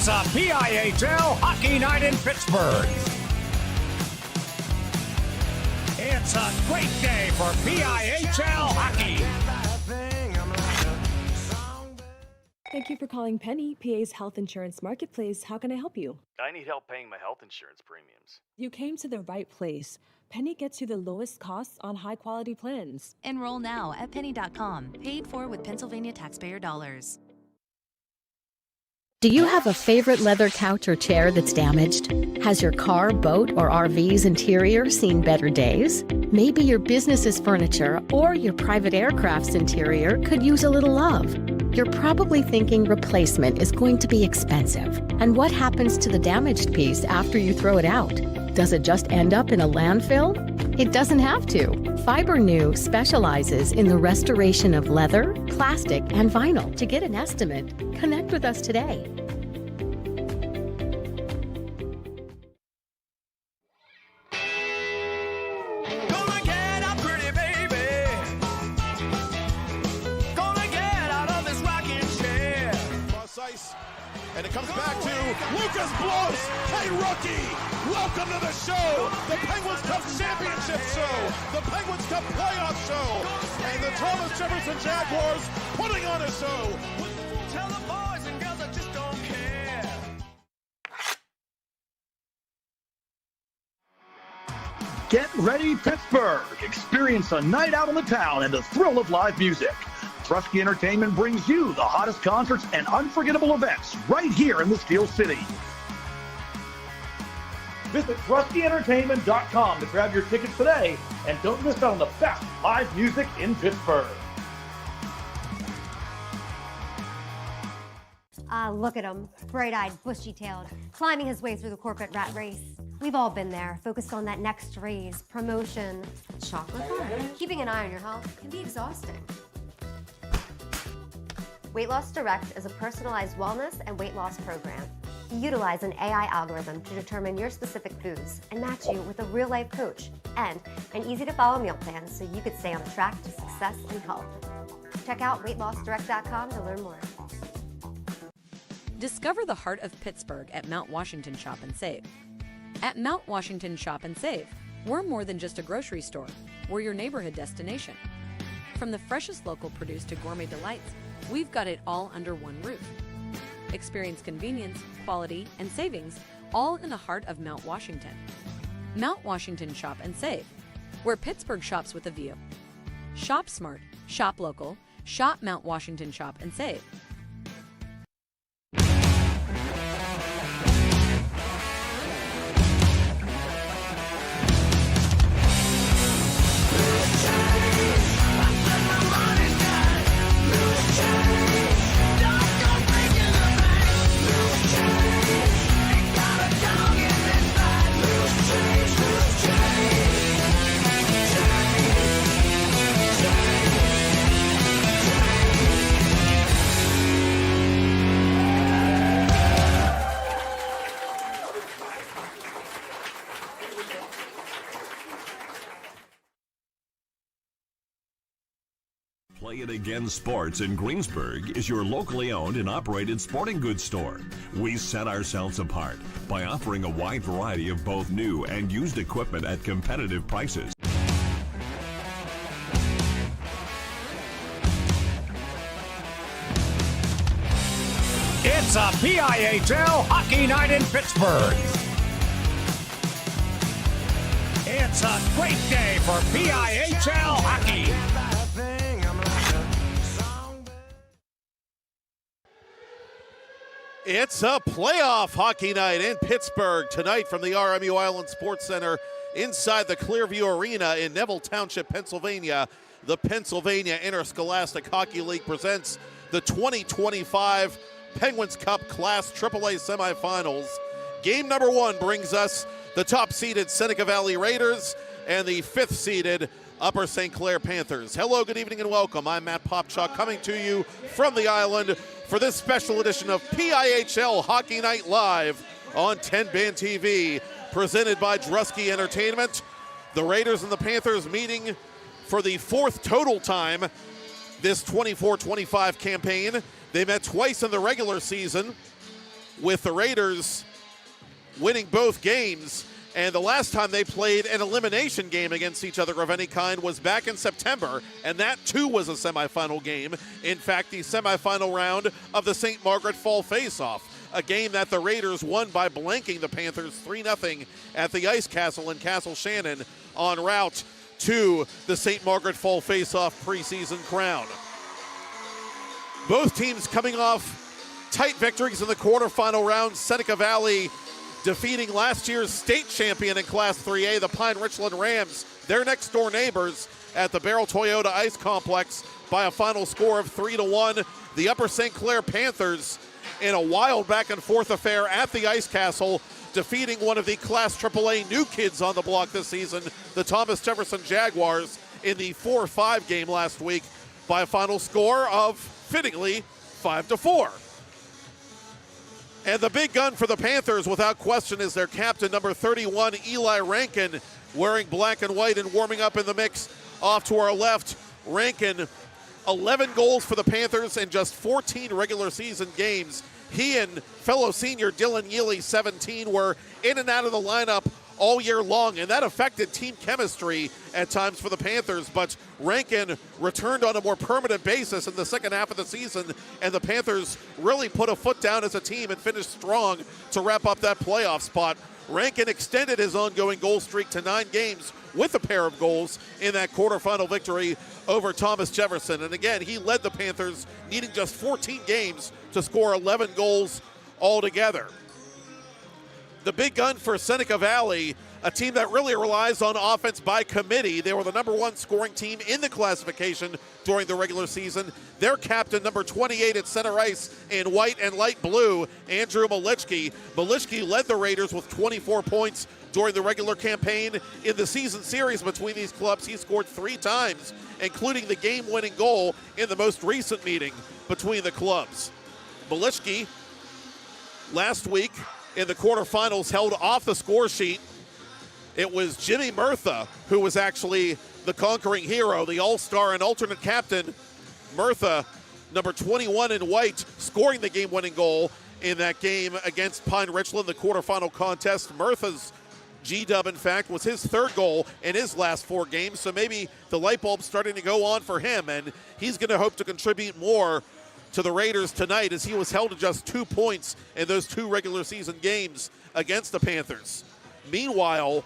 a PIHL hockey night in Pittsburgh. It's a great day for PIHL hockey. Thank you for calling Penny, PA's health insurance marketplace. How can I help you? I need help paying my health insurance premiums. You came to the right place. Penny gets you the lowest costs on high-quality plans. Enroll now at penny.com. Paid for with Pennsylvania taxpayer dollars. Do you have a favorite leather couch or chair that's damaged? Has your car, boat, or RV's interior seen better days? Maybe your business's furniture or your private aircraft's interior could use a little love. You're probably thinking replacement is going to be expensive. And what happens to the damaged piece after you throw it out? Does it just end up in a landfill? It doesn't have to. Fiber New specializes in the restoration of leather, plastic, and vinyl. To get an estimate, connect with us today. Gonna get up, pretty baby. Gonna get out of this rocking chair. Cross ice, and it comes back to Lucas Blows. Hey, rookie, welcome to the show. The Penguins Cup Championship show, the Penguins Cup playoff show, and the Thomas Jefferson Jaguars putting on a show. Tell the boys and girls I just don't care. Get ready, Pittsburgh! Experience a night out on the town and the thrill of live music. Trusky Entertainment brings you the hottest concerts and unforgettable events right here in the Steel City. Visit TruskyEntertainment.com to grab your tickets today and don't miss out on the best live music in Pittsburgh. Look at him, bright-eyed, bushy-tailed, climbing his way through the corporate rat race. We've all been there, focused on that next raise, promotion, chocolate bar. Keeping an eye on your health can be exhausting. Weight Loss Direct is a personalized wellness and weight loss program. You utilize an AI algorithm to determine your specific foods and match you with a real-life coach and an easy-to-follow meal plan so you could stay on track to success and health. Check out weightlossdirect.com to learn more. Discover the heart of Pittsburgh at Mount Washington Shop and Save. At Mount Washington Shop and Save, we're more than just a grocery store. We're your neighborhood destination. From the freshest local produce to gourmet delights, we've got it all under one roof. Experience convenience, quality, and savings all in the heart of Mount Washington. Mount Washington Shop and Save, where Pittsburgh shops with a view. Shop smart, shop local, shop Mount Washington Shop and Save. Play It Again Sports in Greensburg is your locally owned and operated sporting goods store. We set ourselves apart by offering a wide variety of both new and used equipment at competitive prices. It's a PIHL hockey night in Pittsburgh. It's a great day for PIHL hockey. It's a playoff hockey night in Pittsburgh tonight from the RMU Island Sports Center inside the Clearview Arena in Neville Township, Pennsylvania. The Pennsylvania Interscholastic Hockey League presents the 2025 Penguins Cup Class AAA Semifinals. Game number one brings us the top-seeded Seneca Valley Raiders and the fifth-seeded Upper St. Clair Panthers. Hello, good evening, and welcome. I'm Matt Popchock coming to you from the island for this special edition of PIHL Hockey Night Live on TenbandTV, presented by Drusky Entertainment. The Raiders and the Panthers meeting for the fourth total time this 24-25 campaign. They met twice in the regular season. with the Raiders winning both games. And the last time they played an elimination game against each other of any kind was back in September, and that too was a semifinal game. In fact, the semifinal round of the St. Margaret Fall Face-Off, a game that the Raiders won by blanking the Panthers 3-0 at the Ice Castle in Castle Shannon en route to the St. Margaret Fall Face-Off preseason crown. Both teams coming off tight victories in the quarterfinal round. Seneca Valley defeating last year's state champion in Class 3A, the Pine Richland Rams, their next door neighbors at the Barrel Toyota Ice Complex by a final score of 3-1. The Upper St. Clair Panthers in a wild back and forth affair at the Ice Castle, defeating one of the Class AAA new kids on the block this season, the Thomas Jefferson Jaguars, in the 4-5 game last week by a final score of, fittingly, 5-4. And the big gun for the Panthers, without question, is their captain, number 31, Eli Rankin, wearing black and white and warming up in the mix. Off to our left, Rankin, 11 goals for the Panthers in just 14 regular season games. He and fellow senior Dylan Yealy, 17, were in and out of the lineup all year long, and that affected team chemistry at times for the Panthers. But Rankin returned on a more permanent basis in the second half of the season, and the Panthers really put a foot down as a team and finished strong to wrap up that playoff spot. Rankin extended his ongoing goal streak to 9 games with a pair of goals in that quarterfinal victory over Thomas Jefferson. And again, he led the Panthers, needing just 14 games to score 11 goals altogether. The big gun for Seneca Valley, a team that really relies on offense by committee. They were the number 1 scoring team in the classification during the regular season. Their captain, number 28 at center ice in white and light blue, Andrew Malichki. Malichki led the Raiders with 24 points during the regular campaign. In the season series between these clubs, he scored 3 times, including the game-winning goal in the most recent meeting between the clubs. Malichki, last week in the quarterfinals, held off the score sheet. It was Jimmy Murtha who was actually the conquering hero, the all-star and alternate captain. Murtha, number 21 in white, scoring the game-winning goal in that game against Pine Richland, the quarterfinal contest. Murtha's G-dub, in fact, was his 3rd goal in his last 4 games, so maybe the light bulb's starting to go on for him, and he's going to hope to contribute more to the Raiders tonight, as he was held to just 2 points in those 2 regular season games against the Panthers. Meanwhile,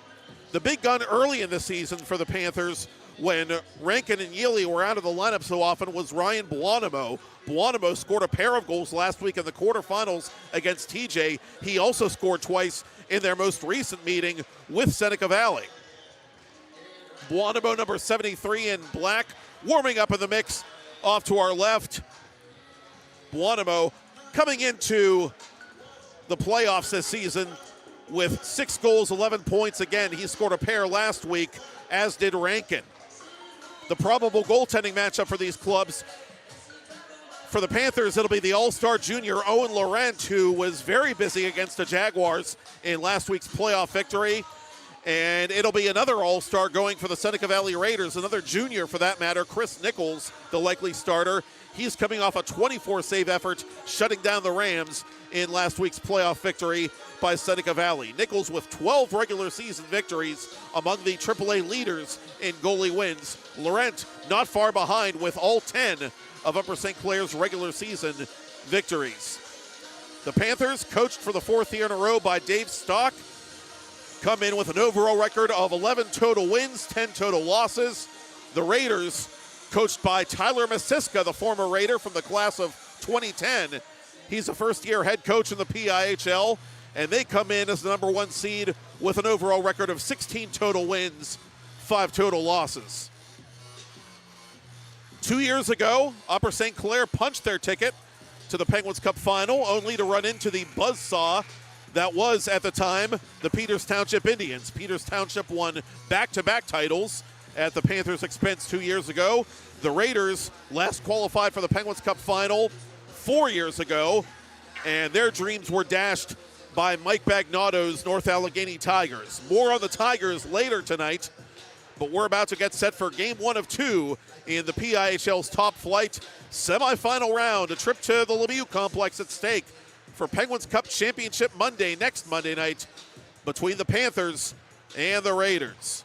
the big gun early in the season for the Panthers, when Rankin and Yealy were out of the lineup so often, was Ryan Buonamo. Buonamo scored a pair of goals last week in the quarterfinals against TJ. He also scored twice in their most recent meeting with Seneca Valley. Buonamo, number 73 in black, warming up in the mix off to our left. Buonamo coming into the playoffs this season with 6 goals, 11 points. Again, he scored a pair last week, as did Rankin. The probable goaltending matchup for these clubs, for the Panthers, it'll be the all-star junior Owen Laurent, who was very busy against the Jaguars in last week's playoff victory. And it'll be another all-star going for the Seneca Valley Raiders, another junior for that matter, Chris Nichols, the likely starter. He's coming off a 24-save effort, shutting down the Rams in last week's playoff victory by Seneca Valley. Nichols with 12 regular season victories, among the AAA leaders in goalie wins. Laurent not far behind with all 10 of Upper St. Clair's regular season victories. The Panthers, coached for the 4th year in a row by Dave Stock, come in with an overall record of 11 total wins, 10 total losses. The Raiders, coached by Tyler Masiska, the former Raider from the class of 2010. He's a first-year head coach in the PIHL, and they come in as the number 1 seed with an overall record of 16 total wins, 5 total losses. 2 years ago, Upper St. Clair punched their ticket to the Penguins Cup final, only to run into the buzzsaw that was, at the time, the Peters Township Indians. Peters Township won back-to-back titles at the Panthers' expense 2 years ago. The Raiders last qualified for the Penguins Cup final 4 years ago, and their dreams were dashed by Mike Bagnotto's North Allegheny Tigers. More on the Tigers later tonight, but we're about to get set for game 1 of 2 in the PIHL's Top Flight semifinal round. A trip to the Lemieux complex at stake for Penguins Cup Championship Monday, next Monday night, between the Panthers and the Raiders.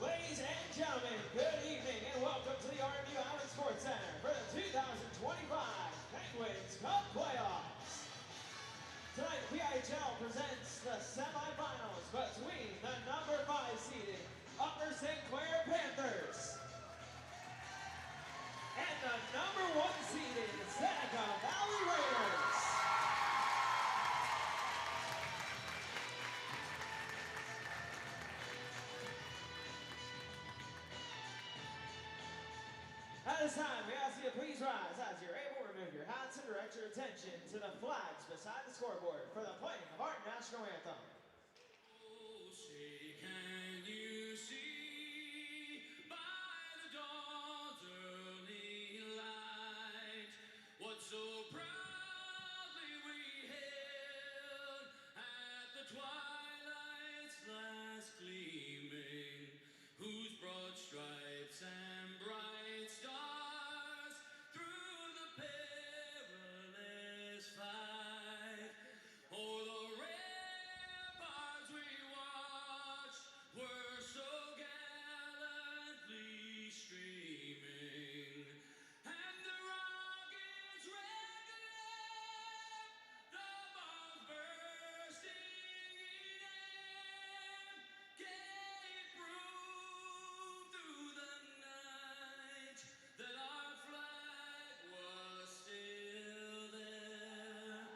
Ladies and gentlemen, good evening and welcome to the RMU Island Sports Center for the 2025 Penguins Cup Playoffs. Tonight, PIHL presents the semifinals between the number 5 seeded Upper St. Clair Panthers and the number 1 seeded Seneca Valley Raiders. At this time, we ask you to please rise as you're able to remove your hats and direct your attention to the flags beside the scoreboard for the playing of our national anthem. Oh, say can you see by the dawn's early light what so proudly we hailed at the twilight's last gleaming, whose broad stripes and bright stars through the perilous fight o'er the ramparts we watched were so gallantly streaming, and the rocket's red glare, the bombs bursting in air, gave proof through the night that our flag was still there.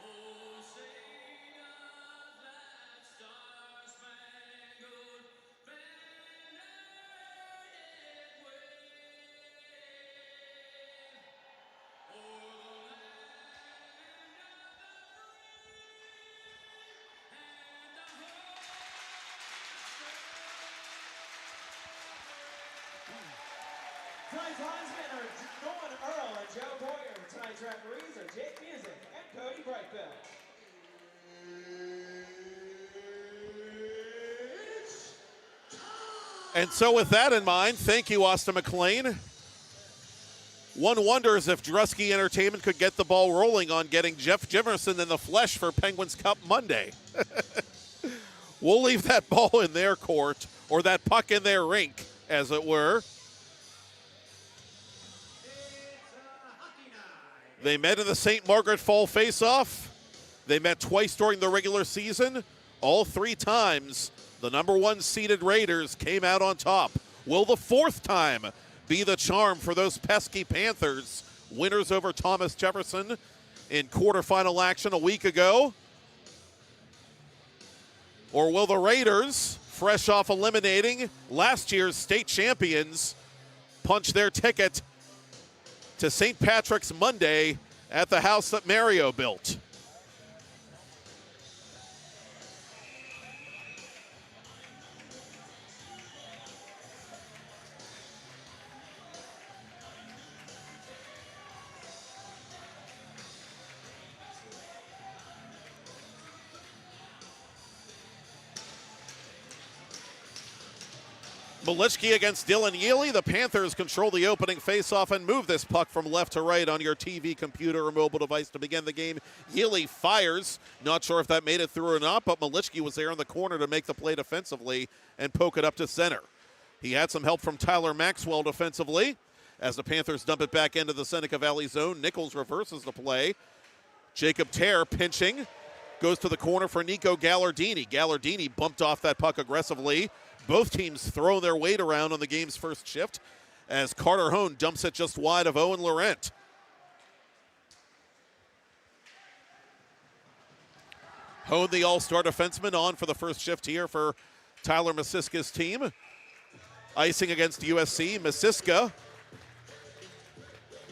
Oh, say does that star-spangled banner yet wave o'er the land of the free and the home of the brave? Tonight's linesmen are Nolan Earl and Joe Boyer. Tonight's referees are Jake Music and Cody Brightbill. And so with that in mind, thank you, Austin McLean. One wonders if Drusky Entertainment could get the ball rolling on getting Jeff Jimerson in the flesh for Penguins Cup Monday. We'll leave that ball in their court, or that puck in their rink, as it were. They met in the St. Margaret Fall face-off. They met twice during the regular season. All 3 times, the number 1 seeded Raiders came out on top. Will the 4th time be the charm for those pesky Panthers, winners over Thomas Jefferson in quarterfinal action a week ago? Or will the Raiders, fresh off eliminating last year's state champions, punch their ticket to St. Patrick's Monday at the house that Mario built? Malichki against Dylan Yealy. The Panthers control the opening faceoff and move this puck from left to right on your TV, computer, or mobile device to begin the game. Yealy fires. Not sure if that made it through or not, but Malichki was there in the corner to make the play defensively and poke it up to center. He had some help from Tyler Maxwell defensively. As the Panthers dump it back into the Seneca Valley zone, Nichols reverses the play. Jacob Tear pinching. Goes to the corner for Nico Gallardini. Gallardini bumped off that puck aggressively. Both teams throw their weight around on the game's first shift as Carter Hone dumps it just wide of Owen Laurent. Hone, the all-star defenseman, on for the first shift here for Tyler Masiska's team. Icing against USC. Masiska,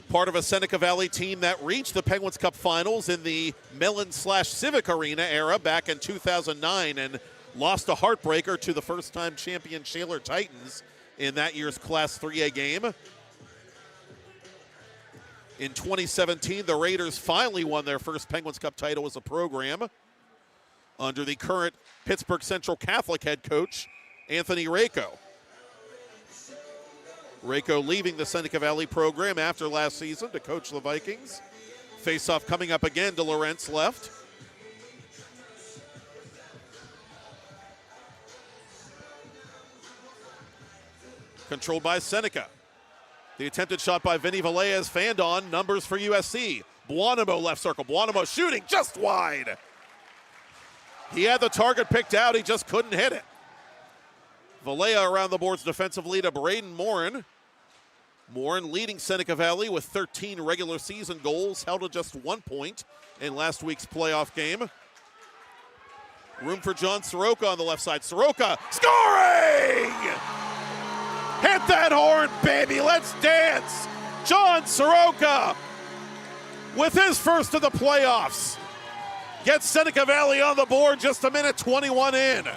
part of a Seneca Valley team that reached the Penguins Cup Finals in the Mellon/Civic Arena era back in 2009 and lost a heartbreaker to the first-time champion Shaler Titans in that year's Class 3A game. In 2017, the Raiders finally won their first Penguins Cup title as a program under the current Pittsburgh Central Catholic head coach, Anthony Rako. Rako leaving the Seneca Valley program after last season to coach the Vikings. Face-off coming up again to Laurent's left. Controlled by Seneca. The attempted shot by Vinny Vallejas fanned on. Numbers for USC. Buonamo left circle. Buonamo shooting just wide. He had the target picked out. He just couldn't hit it. Valleja around the boards defensively to Braden Morin. Morin leading Seneca Valley with 13 regular season goals, held to just 1 point in last week's playoff game. Room for John Soroka on the left side. Soroka scoring! Hit that horn, baby. Let's dance. John Soroka with his first of the playoffs. Gets Seneca Valley on the board just a minute 21 in.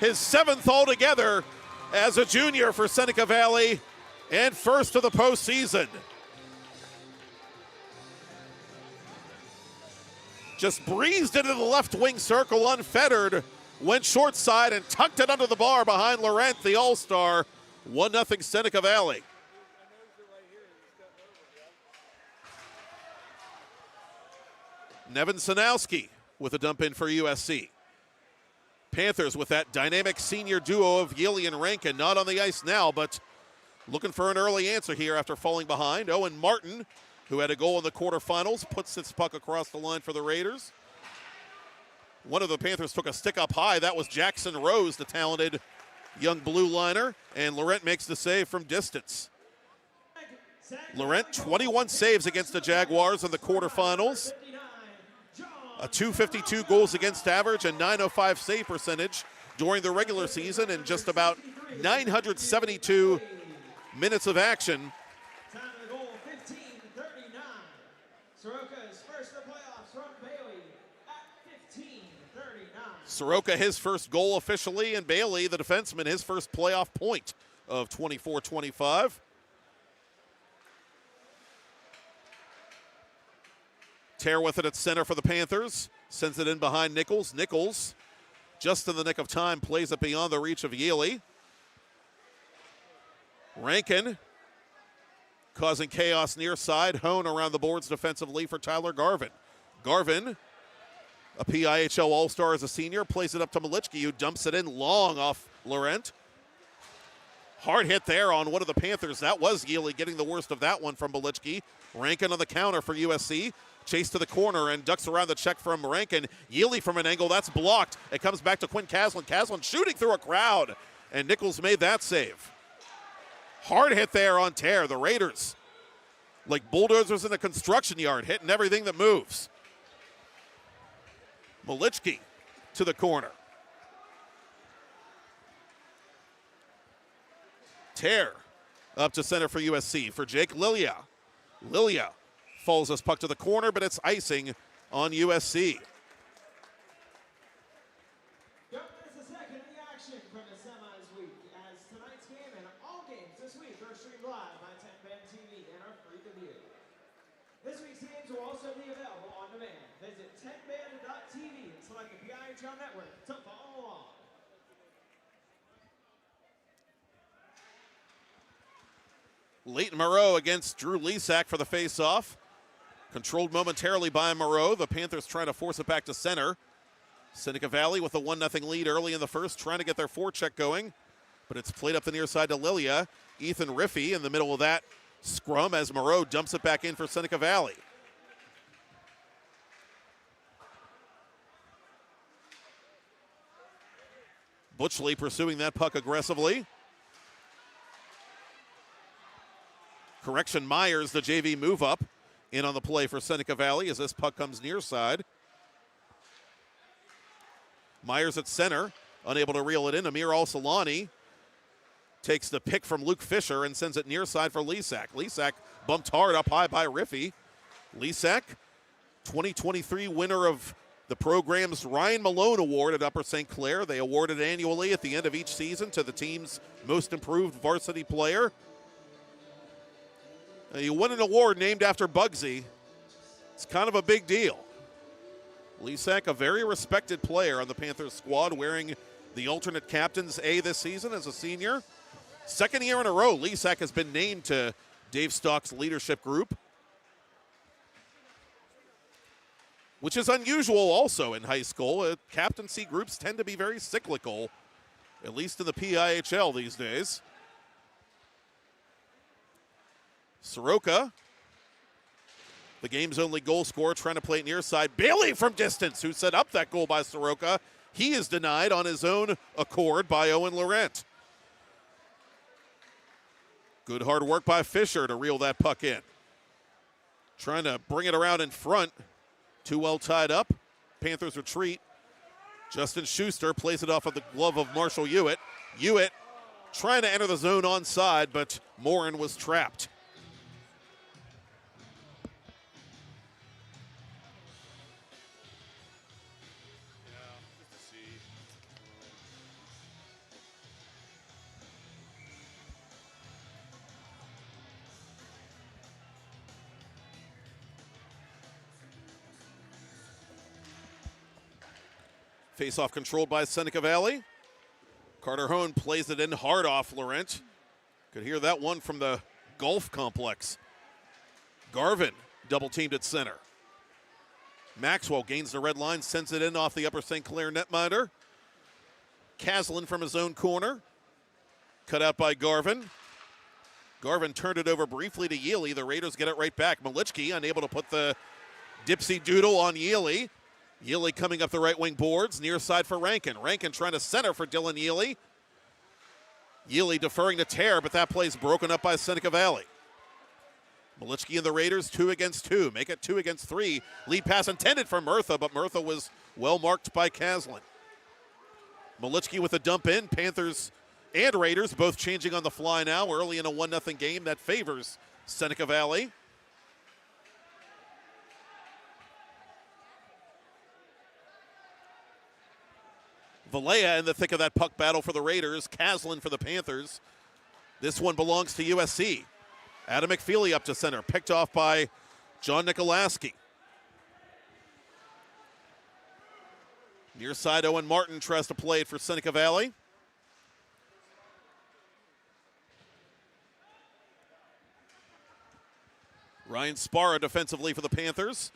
His 7th altogether as a junior for Seneca Valley and first of the postseason. Just breezed into the left wing circle unfettered. Went short side and tucked it under the bar behind Laurent, the all-star. 1-0 Seneca Valley. Nevin Sanowski with a dump in for USC. Panthers with that dynamic senior duo of Yealy and Rankin, not on the ice now, but looking for an early answer here after falling behind. Owen Martin, who had a goal in the quarterfinals, puts this puck across the line for the Raiders. One of the Panthers took a stick up high. That was Jackson Rose, the talented young blue liner, and Laurent makes the save from distance. Laurent, 21 saves against the Jaguars in the quarterfinals. A .252 goals against average and .905 save percentage during the regular season and just about 972 minutes of action. Time of the goal, 15:39. Soroka's first of the playoffs from Bailey at 15:39. Soroka, his first goal officially, and Bailey, the defenseman, his first playoff point of 24-25. Tear with it at center for the Panthers. Sends it in behind Nichols. Nichols, just in the nick of time, plays it beyond the reach of Yealy. Rankin causing chaos near side. Hone around the boards defensively for Tyler Garvin. Garvin, a PIHL All-Star as a senior, plays it up to Malichki, who dumps it in long off Laurent. Hard hit there on one of the Panthers. That was Yealy getting the worst of that one from Malichki. Rankin on the counter for USC. Chase to the corner and ducks around the check from Rankin. Yealy from an angle, that's blocked. It comes back to Quinn Caslin. Caslin shooting through a crowd, and Nichols made that save. Hard hit there on Tear. The Raiders, like bulldozers in a construction yard, hitting everything that moves. Malichki to the corner. Tear up to center for USC for Jake Lilia. Lilia falls this puck to the corner, but it's icing on USC. Yep, that's the second of the action from the semis week, as tonight's game and all games this week are streamed live by TenbandTV and are free to view. This week's games will also be available on demand. Visit TenbandTV and select the PIHL network to follow along. Leighton Moreau against Drew Lesak for the face-off. Controlled momentarily by Moreau. The Panthers trying to force it back to center. Seneca Valley with a 1-0 lead early in the first, trying to get their forecheck going. But it's played up the near side to Lilia. Ethan Riffey in the middle of that scrum as Moreau dumps it back in for Seneca Valley. Butchley pursuing that puck aggressively. Correction, Myers, the JV move up, in on the play for Seneca Valley as this puck comes near side. Myers at center, unable to reel it in. Amir Al-Salani takes the pick from Luke Fisher and sends it near side for Lesak. Lesak bumped hard up high by Riffey. Lesak, 2023 winner of the program's Ryan Malone Award at Upper St. Clair. They award it annually at the end of each season to the team's most improved varsity player. You win an award named after Bugsy. It's kind of a big deal. Lesak, a very respected player on the Panthers squad, wearing the alternate captain's A this season as a senior. Second year in a row, Lesak has been named to Dave Stock's leadership group, which is unusual also in high school. Captaincy groups tend to be very cyclical, at least in the PIHL these days. Soroka, the game's only goal scorer, trying to play it near side. Bailey from distance, who set up that goal by Soroka. He is denied on his own accord by Owen Laurent. Good hard work by Fisher to reel that puck in. Trying to bring it around in front. Too well tied up. Panthers retreat. Justin Schuster plays it off of the glove of Marshall Hewitt. Hewitt trying to enter the zone onside, but Morin was trapped. Face-off controlled by Seneca Valley. Carter Hone plays it in hard off Laurent. Could hear that one from the golf complex. Garvin double-teamed at center. Maxwell gains the red line, sends it in off the Upper St. Clair netminder. Caslin from his own corner. Cut out by Garvin. Garvin turned it over briefly to Yealy. The Raiders get it right back. Malichki unable to put the dipsy doodle on Yealy. Yealy coming up the right wing boards, near side for Rankin. Rankin trying to center for Dylan Yealy. Yealy deferring to Tear, but that play's broken up by Seneca Valley. Malichki and the Raiders 2 against 2. Make it 2 against 3. Lead pass intended for Murtha, but Murtha was well marked by Caslin. Malichki with a dump in. Panthers and Raiders both changing on the fly now early in a 1-0 game that favors Seneca Valley. Valea in the thick of that puck battle for the Raiders. Caslin for the Panthers. This one belongs to USC. Adam McFeely up to center, picked off by John Nikolaski. Near side, Owen Martin tries to play it for Seneca Valley. Ryan Sparra defensively for the Panthers.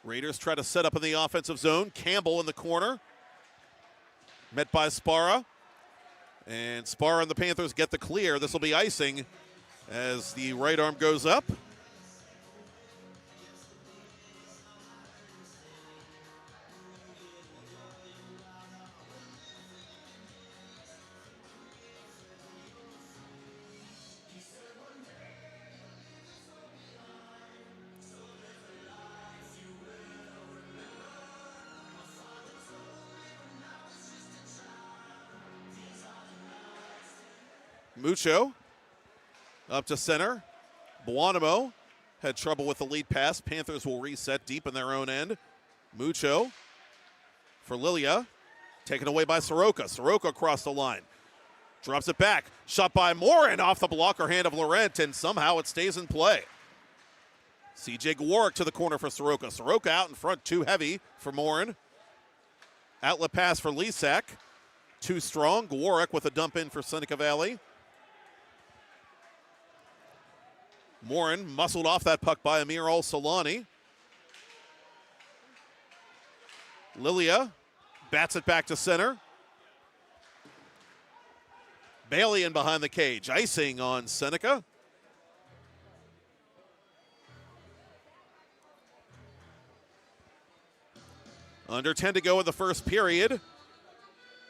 Raiders try to set up in the offensive zone. Campbell in the corner. Met by Sparra. And Sparra and the Panthers get the clear. This will be icing as the right arm goes up. Mucho up to center. Buonamo had trouble with the lead pass. Panthers will reset deep in their own end. Mucho for Lilia. Taken away by Soroka. Soroka across the line. Drops it back. Shot by Morin off the blocker hand of Laurent, and somehow it stays in play. CJ Gwarek to the corner for Soroka. Soroka out in front, too heavy for Morin. Outlet pass for Lesak. Too strong. Gwarek with a dump in for Seneca Valley. Morin muscled off that puck by Amir Al-Salani. Lilia bats it back to center. Bailey in behind the cage. Icing on Seneca. Under 10 to go in the first period.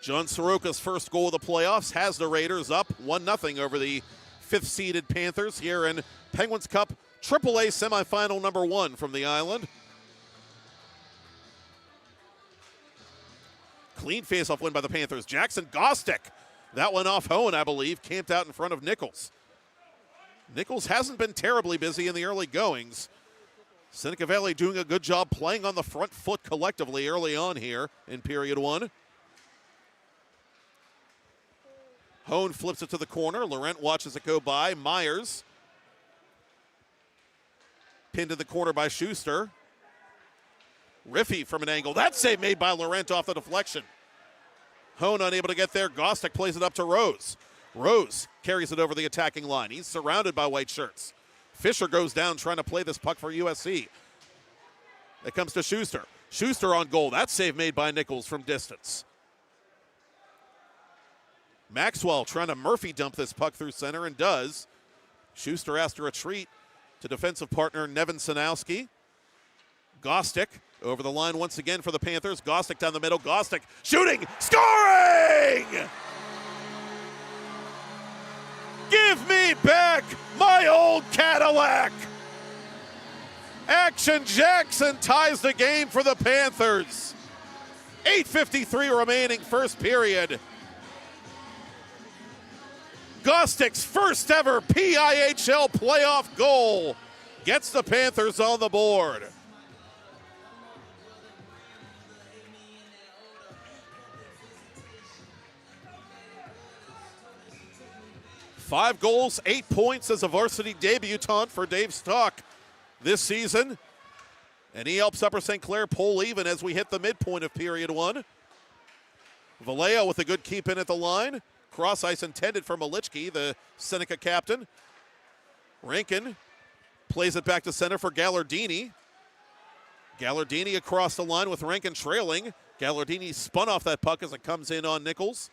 John Soroka's first goal of the playoffs has the Raiders up 1-0 over the 5th-seeded Panthers here in Penguins Cup AAA semifinal number 1 from the island. Clean faceoff win by the Panthers. Jackson Gostick. That one off Hohen, I believe, camped out in front of Nichols. Nichols hasn't been terribly busy in the early goings. Seneca Valley doing a good job playing on the front foot collectively early on here in period 1. Hohen flips it to the corner. Laurent watches it go by. Myers pinned in the corner by Schuster. Riffy from an angle. That save made by Laurent off the deflection. Hohen unable to get there. Gostick plays it up to Rose. Rose carries it over the attacking line. He's surrounded by white shirts. Fisher goes down trying to play this puck for USC. It comes to Schuster. Schuster on goal. That save made by Nichols from distance. Maxwell trying to Murphy dump this puck through center and does. Schuster has to retreat to defensive partner Nevin Sanowski. Gostick over the line once again for the Panthers. Gostick down the middle. Gostick shooting, scoring! Give me back my old Cadillac! Action Jackson ties the game for the Panthers. 8:53 remaining first period. Gostick's first ever PIHL playoff goal gets the Panthers on the board. Five goals, 8 points as a varsity debutant for Dave Stock this season. And he helps Upper St. Clair pull even as we hit the midpoint of period 1. Vallejo with a good keep in at the line. Cross ice intended for Malichki, the Seneca captain. Rankin plays it back to center for Gallardini. Gallardini across the line with Rankin trailing. Gallardini spun off that puck as it comes in on Nichols.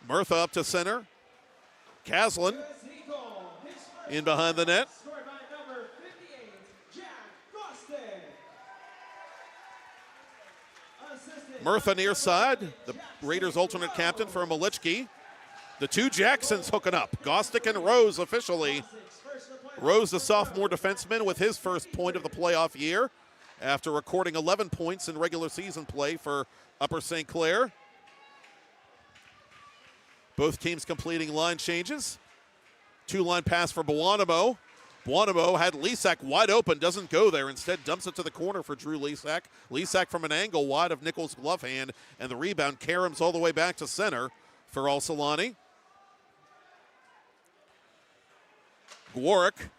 Murtha up to center. Caslin in behind the net. Murtha near side, the Raiders' alternate captain for Malichki. The two Jacksons hooking up. Gostick and Rose officially. Rose, the sophomore defenseman, with his first point of the playoff year after recording 11 points in regular season play for Upper St. Clair. Both teams completing line changes. Two-line pass for Buonamo. Buonamo had Lisak wide open, doesn't go there. Instead, dumps it to the corner for Drew Lisak. Lisak from an angle wide of Nichols' glove hand, and the rebound caroms all the way back to center for Al-Salani. Gwarek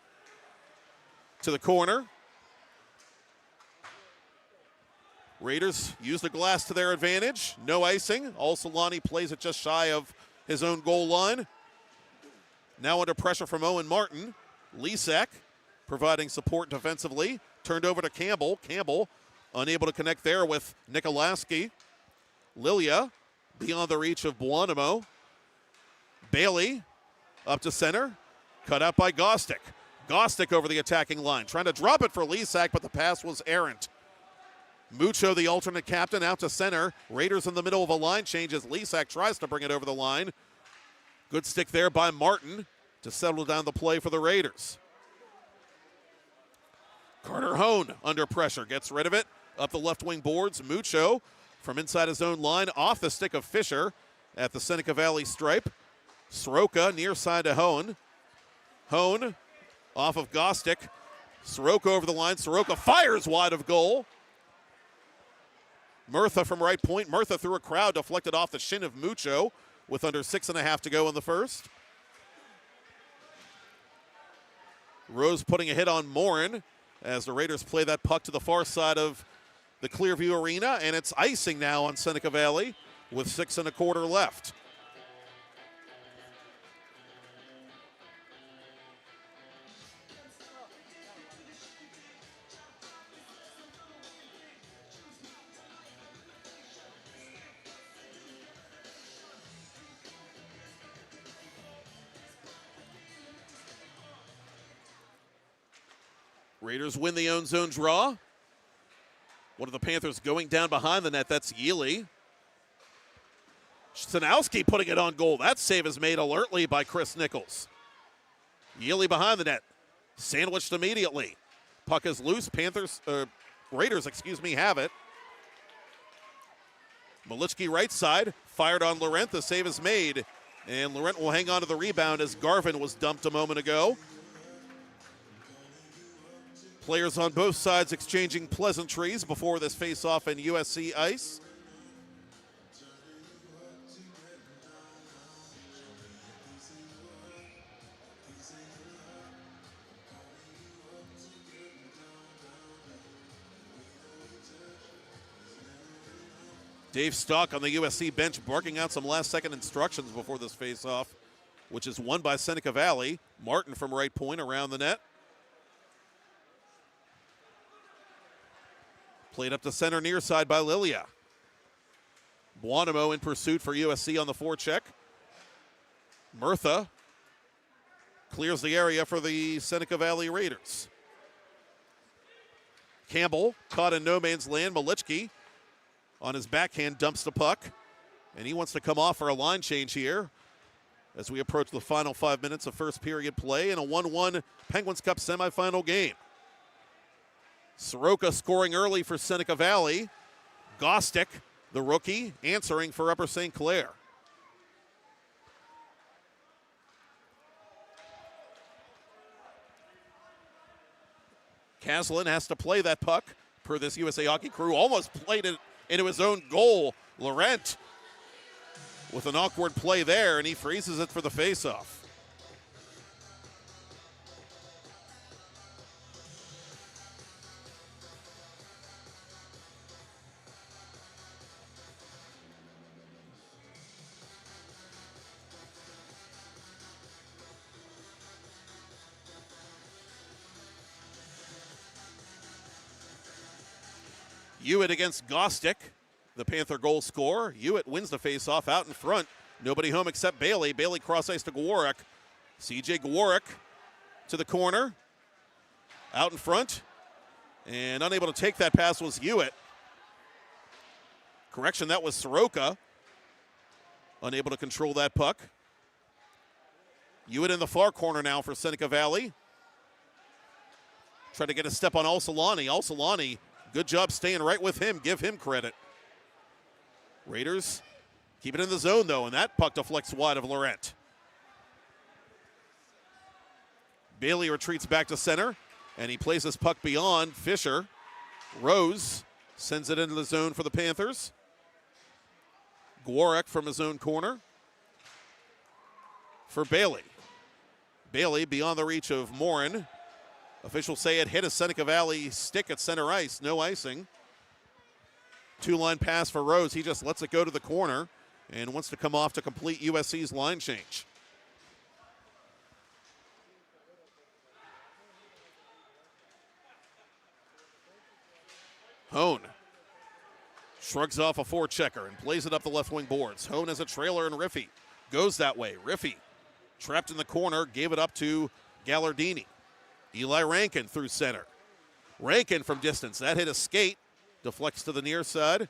to the corner. Raiders use the glass to their advantage. No icing. Al-Salani plays it just shy of his own goal line. Now under pressure from Owen Martin. Lisak providing support defensively. Turned over to Campbell. Campbell unable to connect there with Nikolaski. Lilia beyond the reach of Buonamo. Bailey up to center. Cut out by Gostick. Gostick over the attacking line. Trying to drop it for Lisak, but the pass was errant. Mucho, the alternate captain, out to center. Raiders in the middle of a line change as Lisak tries to bring it over the line. Good stick there by Martin to settle down the play for the Raiders. Carter Hone under pressure, gets rid of it. Up the left wing boards, Mucho from inside his own line, off the stick of Fisher at the Seneca Valley stripe. Soroka near side to Hone. Hone off of Gostick. Soroka over the line. Soroka fires wide of goal. Murtha from right point. Murtha through a crowd, deflected off the shin of Mucho with under 6.5 to go in the first. Rose putting a hit on Morin as the Raiders play that puck to the far side of the Clearview Arena, and it's icing now on Seneca Valley with 6 1/4 left. Raiders win the own zone draw. One of the Panthers going down behind the net. That's Yealy. Stanowski putting it on goal. That save is made alertly by Chris Nichols. Yealy behind the net. Sandwiched immediately. Puck is loose. Raiders have it. Malichki right side. Fired on Laurent. The save is made. And Laurent will hang on to the rebound as Garvin was dumped a moment ago. Players on both sides exchanging pleasantries before this face-off in USC ice. Dave Stock on the USC bench barking out some last-second instructions before this face-off, which is won by Seneca Valley. Martin from right point around the net. Played up to center near side by Lilia. Buonamo in pursuit for USC on the forecheck. Murtha clears the area for the Seneca Valley Raiders. Campbell caught in no man's land. Malichki on his backhand dumps the puck, and he wants to come off for a line change here as we approach the final 5 minutes of first period play in a 1-1 Penguins Cup semifinal game. Soroka scoring early for Seneca Valley. Gostick, the rookie, answering for Upper St. Clair. Caslin has to play that puck per this USA Hockey crew. Almost played it into his own goal. Laurent with an awkward play there, and he freezes it for the faceoff. Hewitt against Gostick, the Panther goal scorer. Hewitt wins the faceoff out in front. Nobody home except Bailey. Bailey cross ice to Gwarek. CJ Gwarek to the corner. Out in front. And unable to take that pass was Hewitt. Correction, that was Soroka. Unable to control that puck. Hewitt in the far corner now for Seneca Valley. Try to get a step on Alsalani. Alsalani, good job staying right with him. Give him credit. Raiders keep it in the zone, though, and that puck deflects wide of Laurent. Bailey retreats back to center, and he plays this puck beyond Fisher. Rose sends it into the zone for the Panthers. Gwarek from his own corner for Bailey. Bailey beyond the reach of Morin. Officials say it hit a Seneca Valley stick at center ice. No icing. Two-line pass for Rose. He just lets it go to the corner and wants to come off to complete USC's line change. Hone shrugs off a forechecker and plays it up the left wing boards. Hone has a trailer and Riffy goes that way. Riffy trapped in the corner, gave it up to Gallardini. Eli Rankin through center. Rankin from distance. That hit a skate. Deflects to the near side.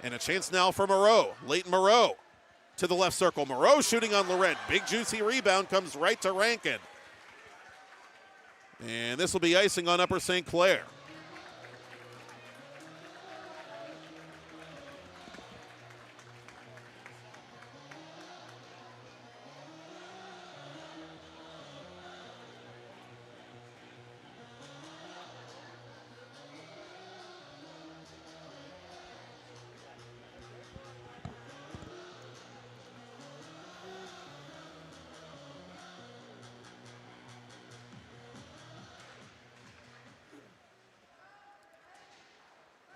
And a chance now for Moreau. Leighton Moreau to the left circle. Moreau shooting on Laurent. Big juicy rebound comes right to Rankin. And this will be icing on Upper St. Clair.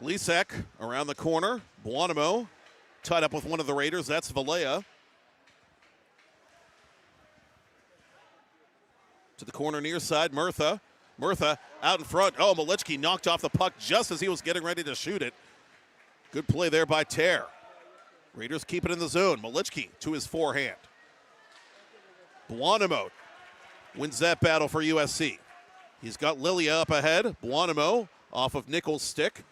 Lisek around the corner. Buonamo tied up with one of the Raiders. That's Valea. To the corner near side, Murtha. Murtha out in front. Oh, Malichki knocked off the puck just as he was getting ready to shoot it. Good play there by Tear. Raiders keep it in the zone. Malichki to his forehand. Buonamo wins that battle for USC. He's got Lilia up ahead. Buonamo off of Nichols' stick.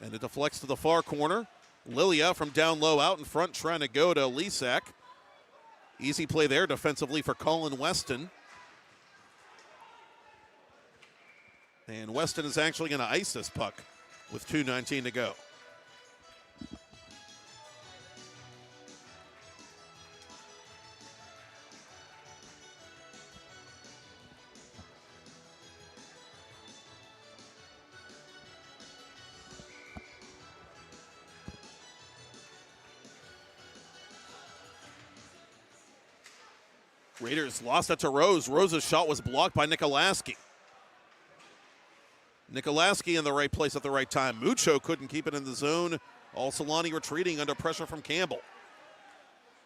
And it deflects to the far corner. Lilia from down low out in front trying to go to Lisak. Easy play there defensively for Colin Weston. And Weston is actually going to ice this puck with 2:19 to go. Raiders lost it to Rose. Rose's shot was blocked by Nikolaski. Nikolaski in the right place at the right time. Mucho couldn't keep it in the zone. Alsolani retreating under pressure from Campbell.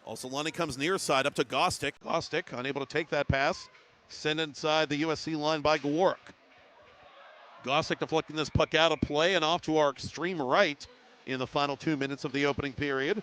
Alsolani comes near side up to Gostick. Gostick unable to take that pass. Sent inside the USC line by Gawarek. Gostick deflecting this puck out of play and off to our extreme right in the final 2 minutes of the opening period.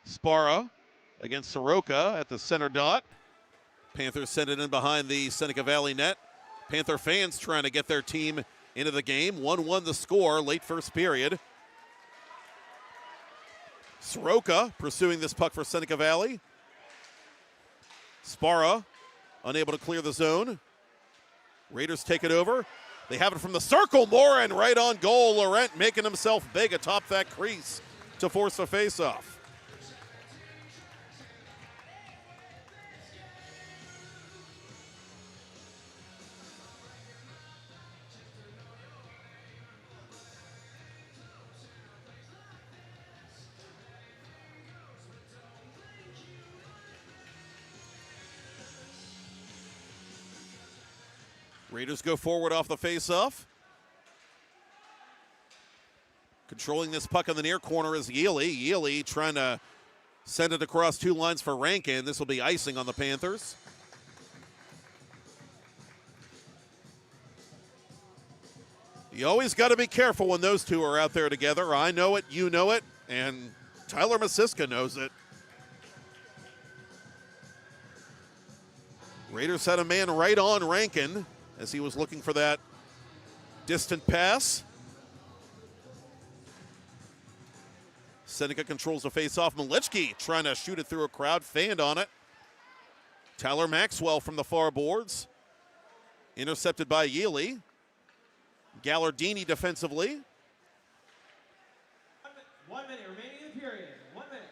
Sparra against Soroka at the center dot. Panthers send it in behind the Seneca Valley net. Panther fans trying to get their team into the game. 1-1 the score, late first period. Soroka pursuing this puck for Seneca Valley. Sparra unable to clear the zone. Raiders take it over. They have it from the circle. Morin right on goal. Laurent making himself big atop that crease to force the faceoff. Raiders go forward off the faceoff. Controlling this puck in the near corner is Yealy. Yealy trying to send it across two lines for Rankin. This will be icing on the Panthers. You always got to be careful when those two are out there together. I know it, you know it, and Tyler Masiska knows it. Raiders had a man right on Rankin as he was looking for that distant pass. Seneca controls the faceoff. Malichki trying to shoot it through a crowd, fanned on it. Tyler Maxwell from the far boards. Intercepted by Yealy. Gallardini defensively. 1 minute remaining in the period. 1 minute.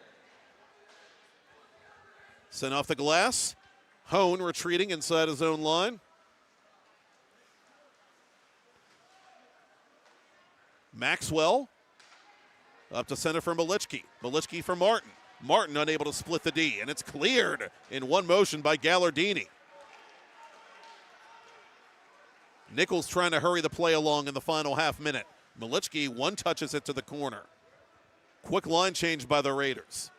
Sent off the glass. Hone retreating inside his own line. Maxwell up to center for Malichki. Malichki for Martin. Martin unable to split the D, and it's cleared in one motion by Gallardini. Nichols trying to hurry the play along in the final half minute. Malichki one touches it to the corner. Quick line change by the Raiders.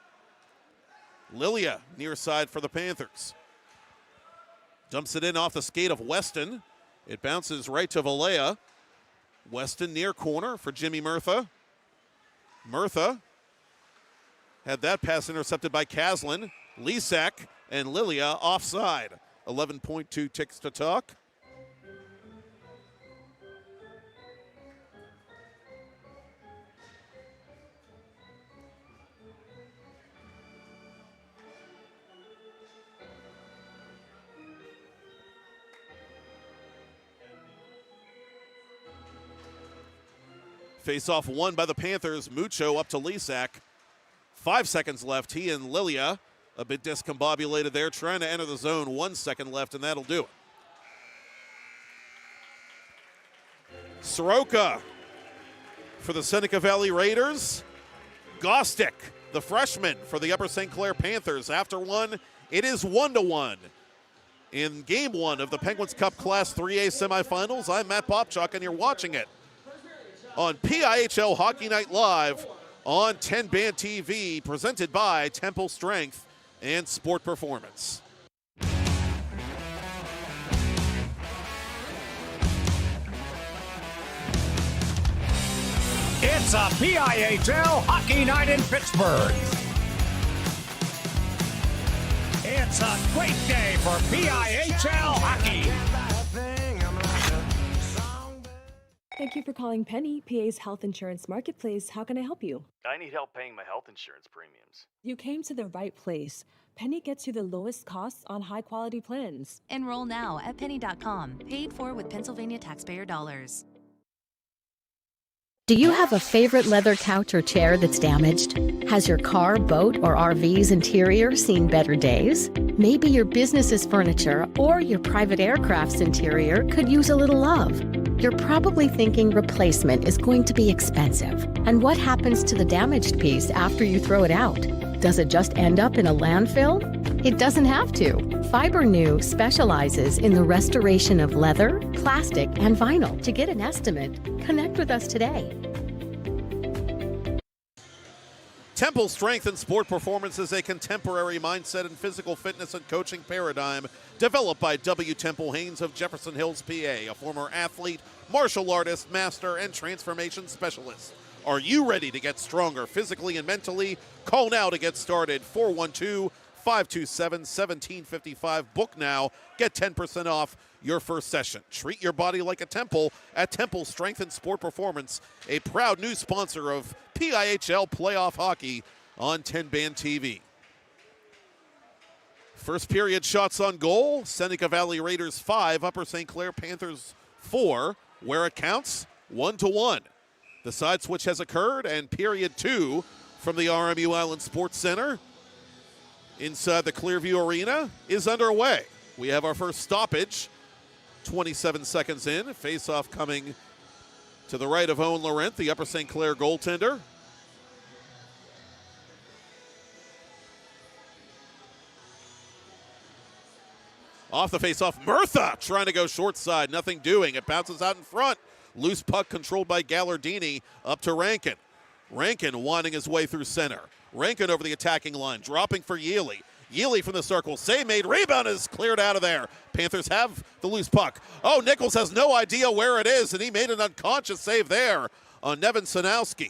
Lilia near side for the Panthers. Dumps it in off the skate of Weston. It bounces right to Valea. Weston near corner for Jimmy Murtha. Murtha had that pass intercepted by Caslin. Lisak and Lilia offside. 11.2 ticks to talk. Face-off won by the Panthers. Mucho up to Lisak. 5 seconds left. He and Lilia a bit discombobulated there, trying to enter the zone. 1 second left, and that'll do it. Soroka for the Seneca Valley Raiders. Gostick, the freshman, for the Upper St. Clair Panthers. After one, it is 1-1 in Game 1 of the Penguins Cup Class 3A semifinals. I'm Matt Popchock, and you're watching it on PIHL Hockey Night Live on TenbandTV, presented by Temple Strength and Sport Performance. It's a PIHL Hockey Night in Pittsburgh. It's a great day for PIHL hockey. Thank you for calling Penny, PA's health insurance marketplace. How can I help you? I need help paying my health insurance premiums. You came to the right place. Penny gets you the lowest costs on high-quality plans. Enroll now at penny.com, paid for with Pennsylvania taxpayer dollars. Do you have a favorite leather couch or chair that's damaged? Has your car, boat, or RV's interior seen better days? Maybe your business's furniture or your private aircraft's interior could use a little love. You're probably thinking replacement is going to be expensive. And what happens to the damaged piece after you throw it out? Does it just end up in a landfill? It doesn't have to. FiberNew specializes in the restoration of leather, plastic, and vinyl. To get an estimate, connect with us today. Temple Strength and Sport Performance is a contemporary mindset and physical fitness and coaching paradigm developed by W. Temple Haynes of Jefferson Hills, PA, a former athlete, martial artist, master, and transformation specialist. Are you ready to get stronger physically and mentally? Call now to get started. 412-527-1755. Book now. Get 10% off your first session. Treat your body like a temple at Temple Strength and Sport Performance, a proud new sponsor of PIHL playoff hockey on TenbandTV. First period shots on goal. Seneca Valley Raiders 5, Upper St. Clair Panthers 4. Where it counts, 1-1. The side switch has occurred, and period 2 from the RMU Island Sports Center inside the Clearview Arena is underway. We have our first stoppage, 27 seconds in. Face-off coming to the right of Owen Laurent, the Upper St. Clair goaltender. Off the face-off, Murtha trying to go short side, nothing doing. It bounces out in front. Loose puck controlled by Gallardini, up to Rankin. Rankin winding his way through center. Rankin over the attacking line, dropping for Yealy. Yealy from the circle, save made, rebound is cleared out of there. Panthers have the loose puck. Oh, Nichols has no idea where it is, and he made an unconscious save there on Nevin Sanowski.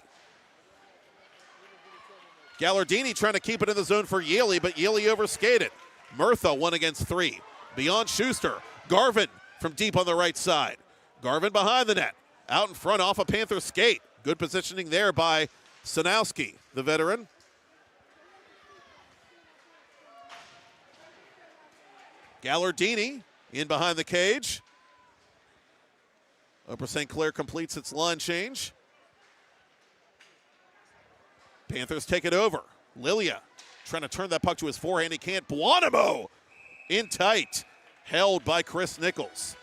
Gallardini trying to keep it in the zone for Yealy, but Yealy overskated. Murtha 1 against 3. Beyond Schuster, Garvin from deep on the right side. Garvin behind the net, out in front off a Panther skate. Good positioning there by Sanowski, the veteran. Gallardini in behind the cage. Upper St. Clair completes its line change. Panthers take it over. Lilia trying to turn that puck to his forehand. He can't. Buonamo in tight, held by Chris Nichols.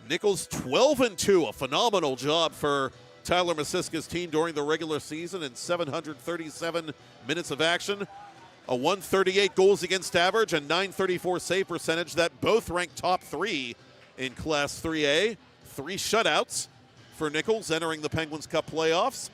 Nichols 12-2, a phenomenal job for Tyler Masiska's team during the regular season in 737 minutes of action. A 138 goals against average and 934 save percentage that both rank top 3 in Class 3A. 3 shutouts for Nichols entering the Penguins Cup playoffs.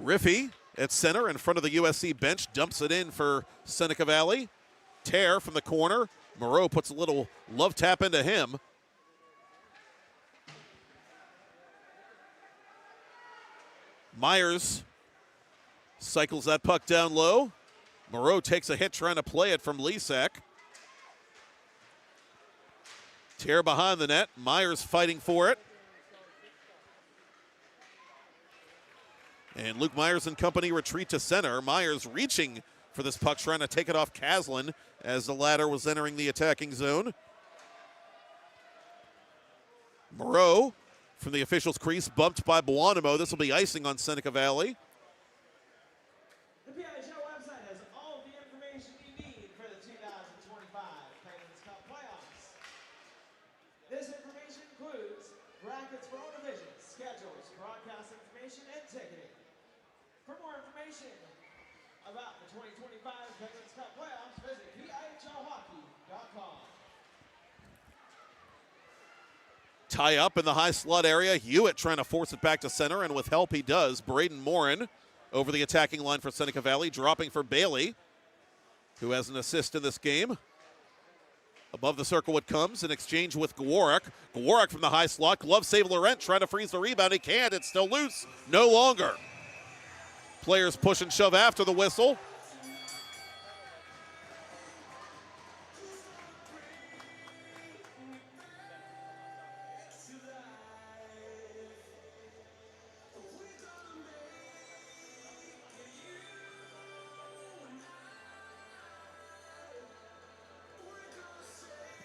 Riffy at center in front of the USC bench, dumps it in for Seneca Valley. Tear from the corner. Moreau puts a little love tap into him. Myers cycles that puck down low. Moreau takes a hit trying to play it from Lisak. Tear behind the net. Myers fighting for it. And Luke Myers and company retreat to center. Myers reaching for this puck, trying to take it off Caslin as the latter was entering the attacking zone. Moreau from the officials' crease, bumped by Buonamo. This will be icing on Seneca Valley. The PIHL website has all the information you need for the 2025 Penguins Cup playoffs. This information includes bracket brackets for all divisions, schedules, broadcast information, and ticketing. For more information about the 2025 Veterans Cup playoffs, visit PIHLhockey.com. Tie up in the high slot area. Hewitt trying to force it back to center, and with help he does. Braden Morin over the attacking line for Seneca Valley, dropping for Bailey, who has an assist in this game. Above the circle it comes, in exchange with Gwarek. Gwarek from the high slot, glove save Laurent, trying to freeze the rebound. He can't, it's still loose. No longer. Players push and shove after the whistle.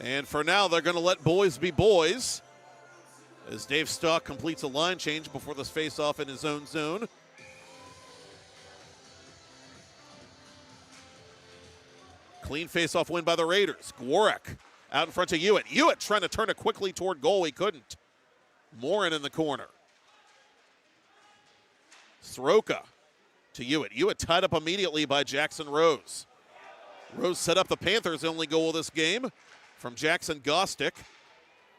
And for now, they're going to let boys be boys as Dave Stock completes a line change before this face-off in his own zone. Clean face-off win by the Raiders. Gwarek out in front of Hewitt. Hewitt trying to turn it quickly toward goal. He couldn't. Morin in the corner. Soroka to Hewitt. Hewitt tied up immediately by Jackson Rose. Rose set up the Panthers' only goal of this game from Jackson Gostick.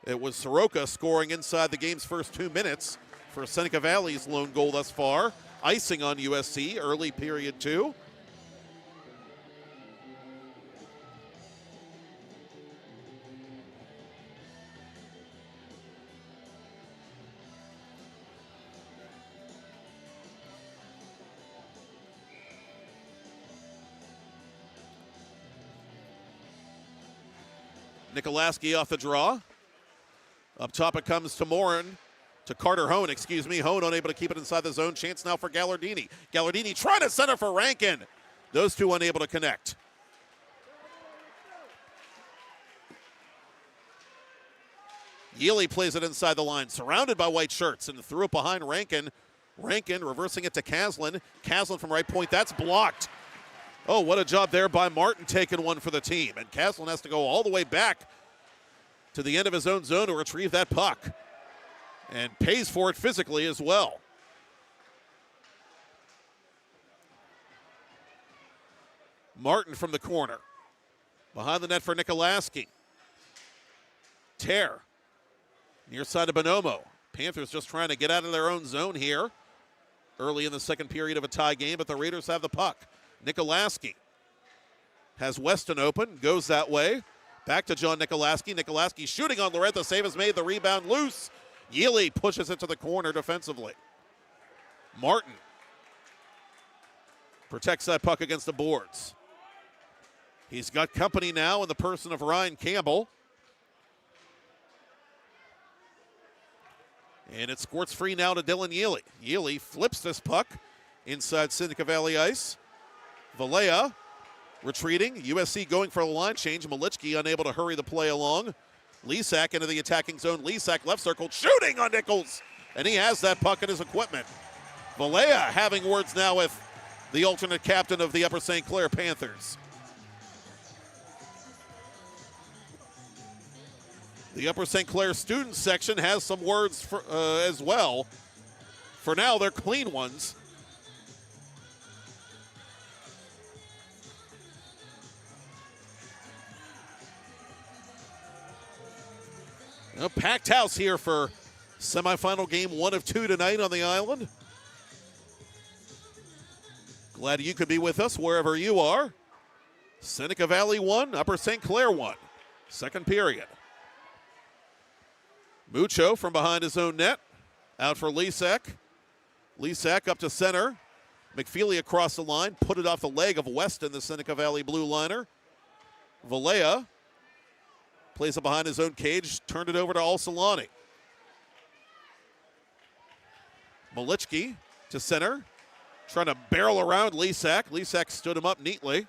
It was Soroka scoring inside the game's first 2 minutes for Seneca Valley's lone goal thus far. Icing on USC, early period 2. Nikolaski off the draw. Up top it comes to Morin, to Carter Hone, excuse me. Hone unable to keep it inside the zone. Chance now for Gallardini. Gallardini trying to center for Rankin. Those two unable to connect. Yealy plays it inside the line, surrounded by white shirts, and threw it behind Rankin. Rankin reversing it to Caslin. Caslin from right point, that's blocked. Oh, what a job there by Martin taking one for the team. And Caslin has to go all the way back to the end of his own zone to retrieve that puck. And pays for it physically as well. Martin from the corner. Behind the net for Nikolaski. Tear. Near side of Bonomo. Panthers just trying to get out of their own zone here. Early in the second period of a tie game, but the Raiders have the puck. Nikolaski has Weston open, goes that way. Back to John Nikolaski. Nikolaski shooting on Laurent. The save is made. The rebound loose. Yealy pushes it to the corner defensively. Martin protects that puck against the boards. He's got company now in the person of Ryan Campbell. And it squirts free now to Dylan Yealy. Yealy flips this puck inside Seneca Valley ice. Valea retreating. USC going for a line change. Malichki unable to hurry the play along. Lisak into the attacking zone. Lisak left circle, shooting on Nichols. And he has that puck in his equipment. Valea having words now with the alternate captain of the Upper St. Clair Panthers. The Upper St. Clair student section has some words for, as well. For now, they're clean ones. A packed house here for semifinal game 1 of 2 tonight on the island. Glad you could be with us wherever you are. Seneca Valley 1, Upper St. Clair 1. Second period. Mucho from behind his own net. Out for Lisak. Lisak up to center. McFeely across the line. Put it off the leg of Weston, the Seneca Valley blue liner. Valea plays it behind his own cage. Turned it over to Al-Salani. Malichki to center. Trying to barrel around Lisak. Lisak stood him up neatly.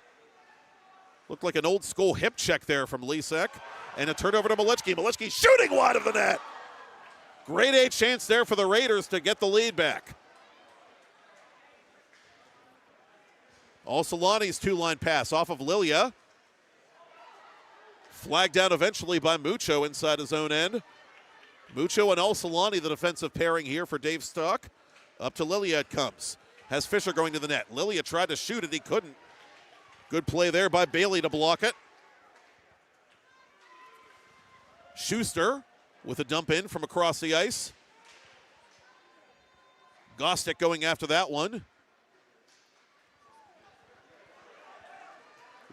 Looked like an old school hip check there from Lisak. And a turnover to Malichki. Malichki shooting wide of the net. Great A chance there for the Raiders to get the lead back. Al-Salani's two-line pass off of Lilia. Flagged down eventually by Mucho inside his own end. Mucho and Solani, the defensive pairing here for Dave Stock. Up to Lilia it comes. Has Fisher going to the net. Lilia tried to shoot it. He couldn't. Good play there by Bailey to block it. Schuster with a dump in from across the ice. Gostick going after that one.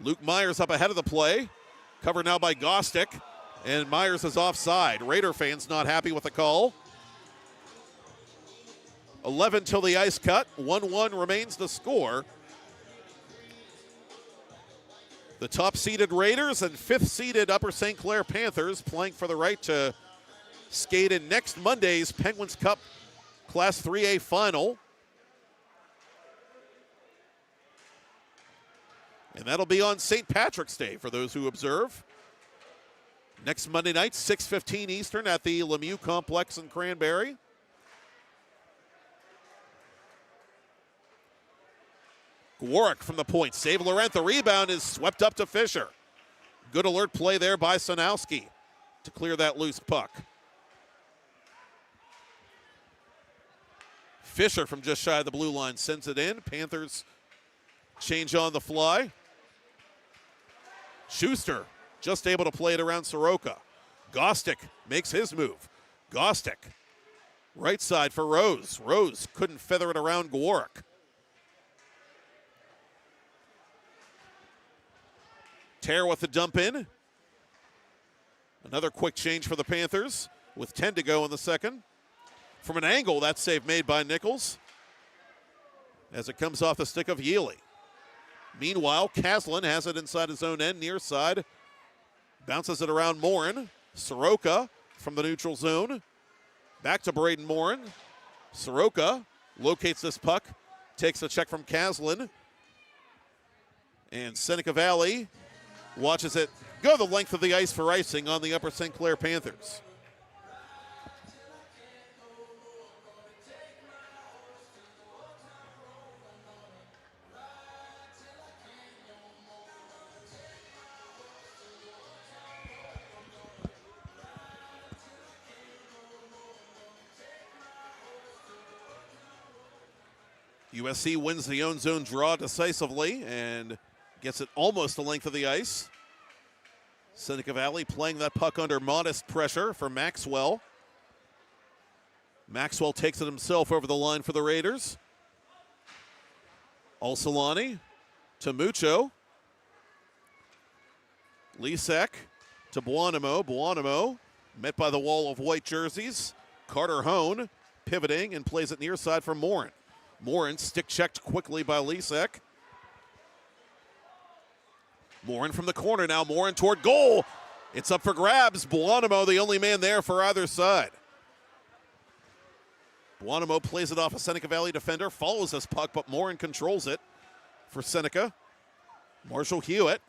Luke Myers up ahead of the play. Covered now by Gostick. And Myers is offside. Raider fans not happy with the call. 11 till the ice cut. 1-1 remains the score. The top-seeded Raiders and fifth-seeded Upper St. Clair Panthers playing for the right to skate in next Monday's Penguins Cup Class 3A final. And that'll be on St. Patrick's Day for those who observe. Next Monday night, 6:15 Eastern at the Lemieux Complex in Cranberry. Warwick from the point. Save Laurent. The rebound is swept up to Fisher. Good alert play there by Sanowski to clear that loose puck. Fisher from just shy of the blue line sends it in. Panthers change on the fly. Schuster just able to play it around Soroka. Gostick makes his move. Gostick, right side for Rose. Rose couldn't feather it around Gwarek. Tear with the dump in. Another quick change for the Panthers with 10 to go in the second. From an angle, that save made by Nichols as it comes off the stick of Yealy. Meanwhile, Caslin has it inside his own end, near side. Bounces it around Morin. Soroka from the neutral zone. Back to Braden Morin. Soroka locates this puck. Takes a check from Caslin. And Seneca Valley watches it go the length of the ice for icing on the Upper St. Clair Panthers. USC wins the own zone draw decisively and gets it almost the length of the ice. Seneca Valley playing that puck under modest pressure for Maxwell. Maxwell takes it himself over the line for the Raiders. Solani to Mucho. Lisek to Buonamo. Buonamo met by the wall of white jerseys. Carter Hone pivoting and plays it near side for Morin. Morin stick checked quickly by Lisek. Morin from the corner now. Morin toward goal. It's up for grabs. Buonamo the only man there for either side. Buonamo plays it off a Seneca Valley defender. Follows this puck, but Morin controls it for Seneca. Marshall Hewitt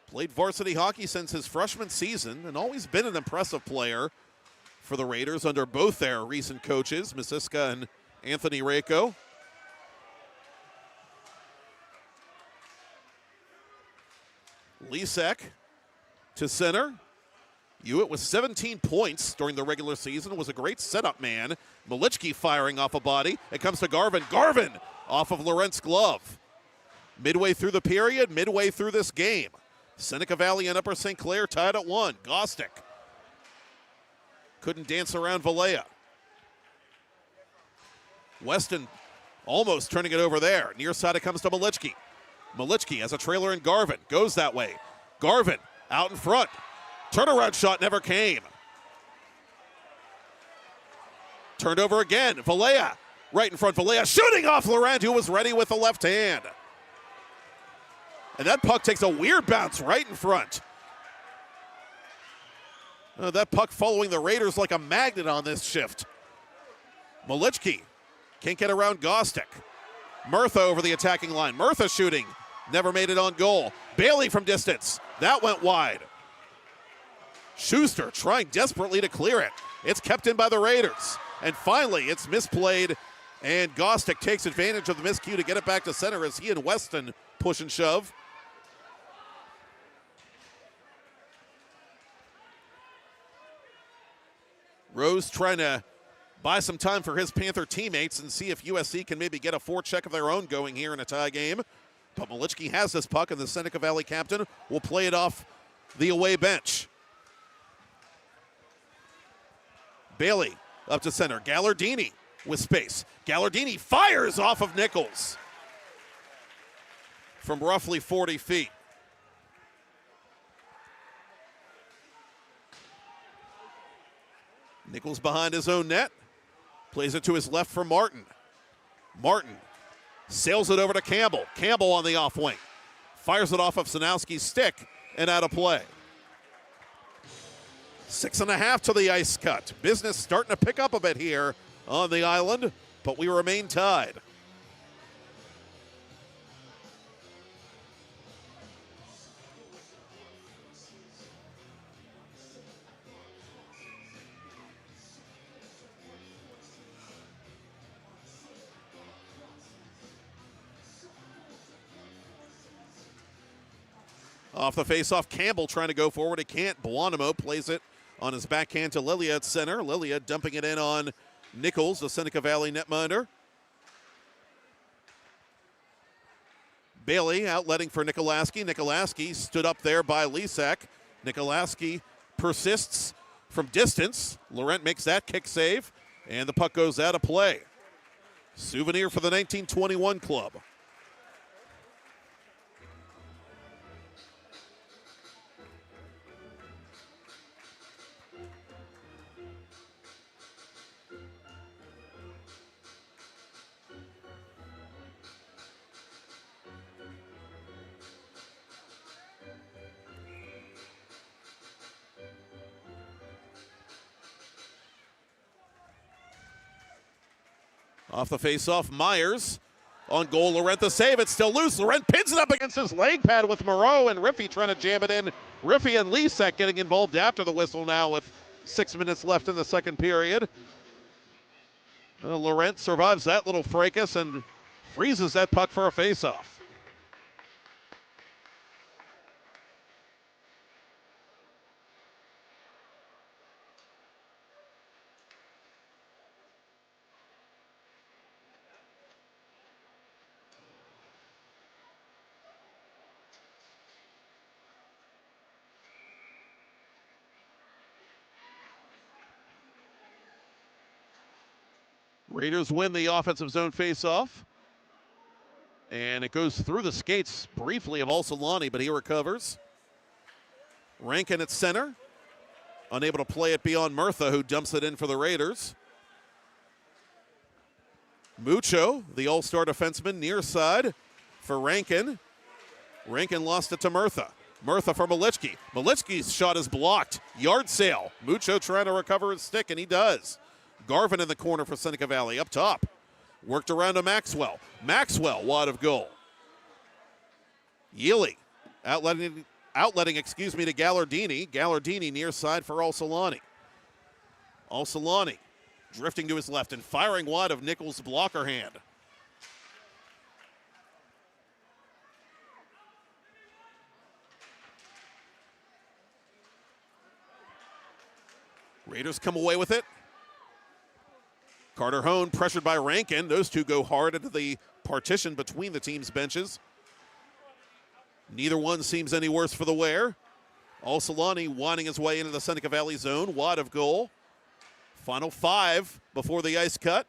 played varsity hockey since his freshman season and always been an impressive player for the Raiders under both their recent coaches, Misiska and Anthony Rako. Lisek to center. Hewitt with 17 points during the regular season, was a great setup man. Malichki firing off a body. It comes to Garvin. Garvin off of Laurent's glove. Midway through the period, midway through this game. Seneca Valley and Upper St. Clair tied at 1. Gostick couldn't dance around Valea. Weston almost turning it over there. Near side it comes to Malichki. Malichki has a trailer in Garvin. Goes that way. Garvin out in front. Turnaround shot never came. Turned over again. Valea right in front. Valea shooting off Laurent, who was ready with the left hand. And that puck takes a weird bounce right in front. That puck following the Raiders like a magnet on this shift. Malichki can't get around Gostick. Murtha over the attacking line. Murtha shooting. Never made it on goal. Bailey from distance. That went wide. Schuster trying desperately to clear it. It's kept in by the Raiders. And finally, it's misplayed. And Gostick takes advantage of the miscue to get it back to center as he and Weston push and shove. Rose trying to buy some time for his Panther teammates and see if USC can maybe get a forecheck of their own going here in a tie game. But Malichki has this puck, and the Seneca Valley captain will play it off the away bench. Bailey up to center. Gallardini with space. Gallardini fires off of Nichols from roughly 40 feet. Nichols behind his own net. Plays it to his left for Martin. Martin sails it over to Campbell. Campbell on the off wing. Fires it off of Sanowski's stick and out of play. 6.5 to the ice cut. Business starting to pick up a bit here on the island, but we remain tied. Off the faceoff, Campbell trying to go forward. He can't. Buonamo plays it on his backhand to Lilia at center. Lilia dumping it in on Nichols, the Seneca Valley netminder. Bailey outletting for Nikolaski. Nikolaski stood up there by Lisak. Nikolaski persists from distance. Laurent makes that kick save, and the puck goes out of play. Souvenir for the 1921 club. Off the faceoff, Myers on goal. Laurent the save. It's still loose. Laurent pins it up against his leg pad with Moreau, and Riffy trying to jam it in. Riffy and Lisak getting involved after the whistle now with 6 minutes left in the second period. Laurent survives that little fracas and freezes that puck for a faceoff. Raiders win the offensive zone faceoff. And it goes through the skates briefly of Alsolani, but he recovers. Rankin at center. Unable to play it beyond Murtha, who dumps it in for the Raiders. Mucho, the all-star defenseman, near side for Rankin. Rankin lost it to Murtha. Murtha for Malichki. Malichki's shot is blocked. Yard sale. Mucho trying to recover his stick, and he does. Garvin in the corner for Seneca Valley, up top. Worked around to Maxwell. Maxwell, wide of goal. Yealy, outletting to Gallardini. Gallardini near side for Alsolani. Alsolani drifting to his left and firing wide of Nichols' blocker hand. Raiders come away with it. Carter Hone pressured by Rankin. Those two go hard into the partition between the team's benches. Neither one seems any worse for the wear. Alsolani winding his way into the Seneca Valley zone, wide of goal. Final 5 before the ice cut.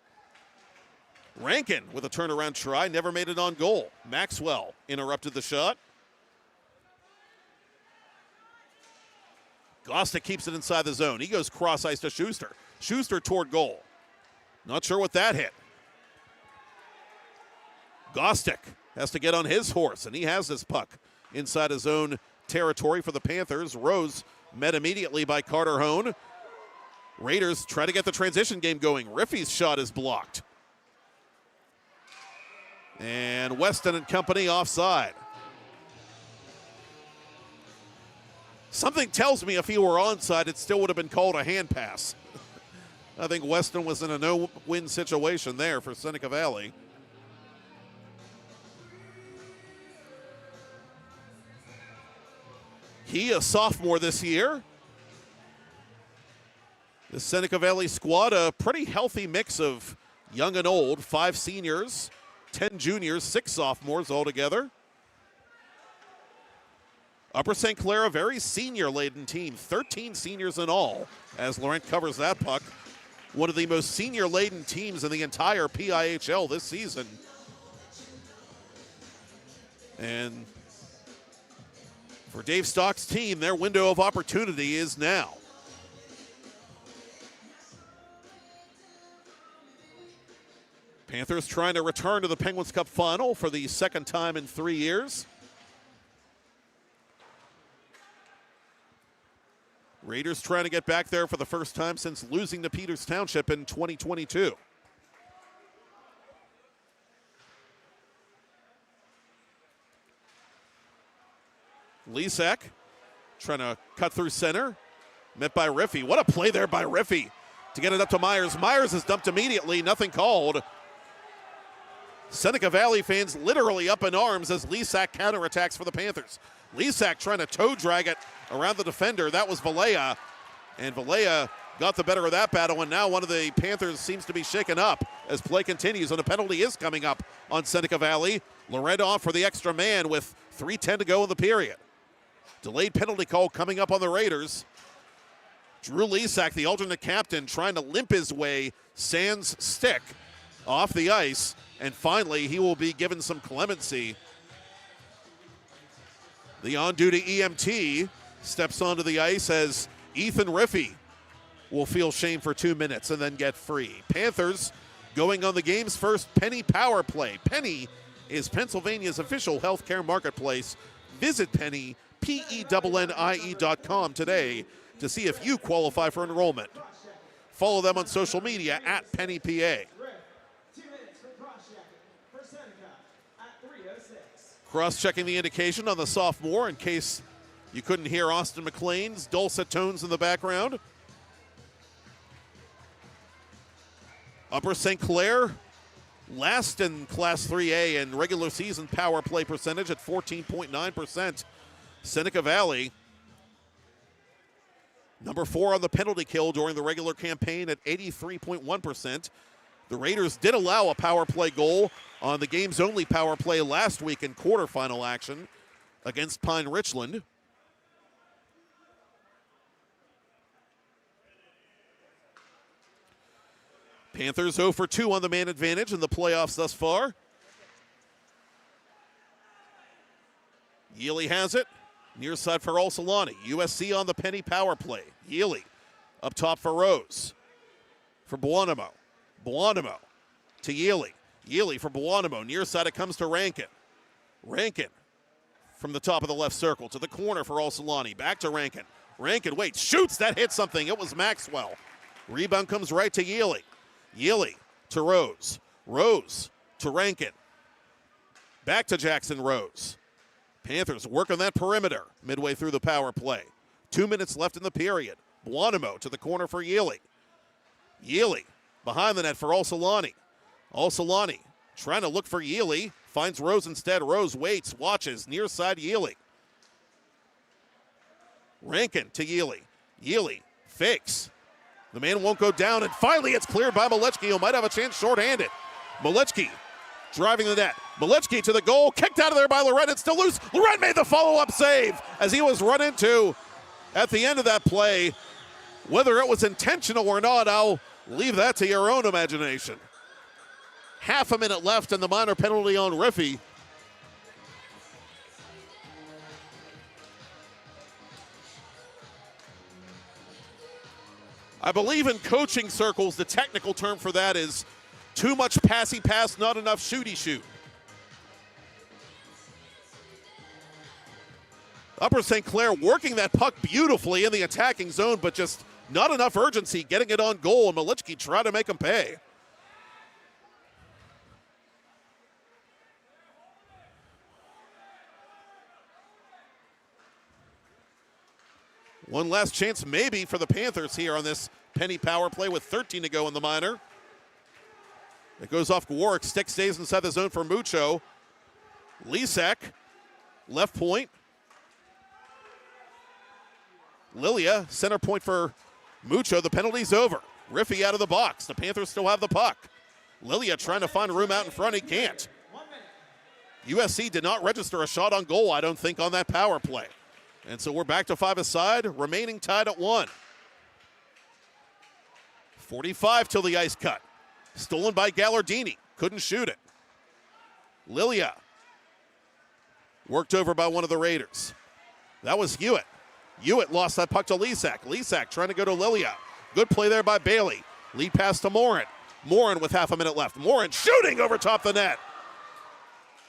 Rankin with a turnaround try, never made it on goal. Maxwell interrupted the shot. Gostick keeps it inside the zone. He goes cross ice to Schuster. Schuster toward goal. Not sure what that hit. Gostick has to get on his horse, and he has this puck inside his own territory for the Panthers. Rose met immediately by Carter Hone. Raiders try to get the transition game going. Riffy's shot is blocked. And Weston and company offside. Something tells me if he were onside, it still would have been called a hand pass. I think Weston was in a no-win situation there for Seneca Valley. He, a sophomore this year. The The Seneca Valley squad, a pretty healthy mix of young and old, 5 seniors, 10 juniors, 6 sophomores altogether. Upper St. Clair, a very senior-laden team, 13 seniors in all, as Laurent covers that puck. One of the most senior-laden teams in the entire PIHL this season. And for Dave Stock's team, their window of opportunity is now. Panthers trying to return to the Penguins Cup final for the second time in 3 years. Raiders trying to get back there for the first time since losing to Peters Township in 2022. Lisak trying to cut through center. Met by Riffey. What a play there by Riffey to get it up to Myers. Myers is dumped immediately. Nothing called. Seneca Valley fans literally up in arms as Lisak counterattacks for the Panthers. Lisak trying to toe drag it around the defender. That was Valea. And Valea got the better of that battle, and now one of the Panthers seems to be shaken up as play continues, and a penalty is coming up on Seneca Valley. Loret off for the extra man with 3:10 to go in the period. Delayed penalty call coming up on the Raiders. Drew Lisak, the alternate captain, trying to limp his way sans stick off the ice, and finally he will be given some clemency. The on-duty EMT steps onto the ice as Ethan Riffey will feel shame for 2 minutes and then get free. Panthers going on the game's first Penny Power Play. Penny is Pennsylvania's official healthcare marketplace. Visit Penny, PENNIE.com today to see if you qualify for enrollment. Follow them on social media at PennyPA. 2 minutes for cross-checking for Seneca at 3:06. Cross-checking the indication on the sophomore in case you couldn't hear Austin McLean's dulcet tones in the background. Upper St. Clair, last in Class 3A in regular season power play percentage at 14.9%. Seneca Valley, number 4 on the penalty kill during the regular campaign at 83.1%. The Raiders did allow a power play goal on the game's only power play last week in quarterfinal action against Pine Richland. Panthers 0 for 2 on the man advantage in the playoffs thus far. Yealy has it. Near side for Ulsolani. USC on the penny power play. Yealy up top for Rose. For Buonamo. Buonamo to Yealy. Yealy for Buonamo. Near side it comes to Rankin. Rankin from the top of the left circle to the corner for Ulsolani. Back to Rankin. Rankin waits, shoots. That hit something. It was Maxwell. Rebound comes right to Yealy. Yealy to Rose. Rose to Rankin. Back to Jackson Rose. Panthers work on that perimeter midway through the power play. 2 minutes left in the period. Buonamo to the corner for Yealy. Yealy behind the net for Ulsolani. Ulsolani trying to look for Yealy. Finds Rose instead. Rose waits, watches. Near side Yealy. Rankin to Yealy. Yealy fakes. The man won't go down, and finally it's cleared by Malechki, who might have a chance shorthanded. Malechki driving the net. Malechki to the goal, kicked out of there by Loret. It's still loose. Loret made the follow-up save as he was run into at the end of that play. Whether it was intentional or not, I'll leave that to your own imagination. Half a minute left and the minor penalty on Riffey. I believe in coaching circles, the technical term for that is too much passy pass, not enough shooty shoot. Upper St. Clair working that puck beautifully in the attacking zone, but just not enough urgency getting it on goal, and Malechki tried to make him pay. One last chance maybe for the Panthers here on this penny power play with 13 to go in the minor. It goes off Warwick. Stick stays inside the zone for Mucho. Lisak, left point. Lilia, center point for Mucho, the penalty's over. Riffy out of the box. The Panthers still have the puck. Lilia trying to find room out in front. He can't. USC did not register a shot on goal, I don't think, on that power play. And so we're back to 5-a-side, remaining tied at 1. 45 till the ice cut. Stolen by Gallardini. Couldn't shoot it. Lilia. Worked over by one of the Raiders. That was Hewitt. Hewitt lost that puck to Lisak. Lisak trying to go to Lilia. Good play there by Bailey. Lead pass to Morin. Morin with half a minute left. Morin shooting over top the net.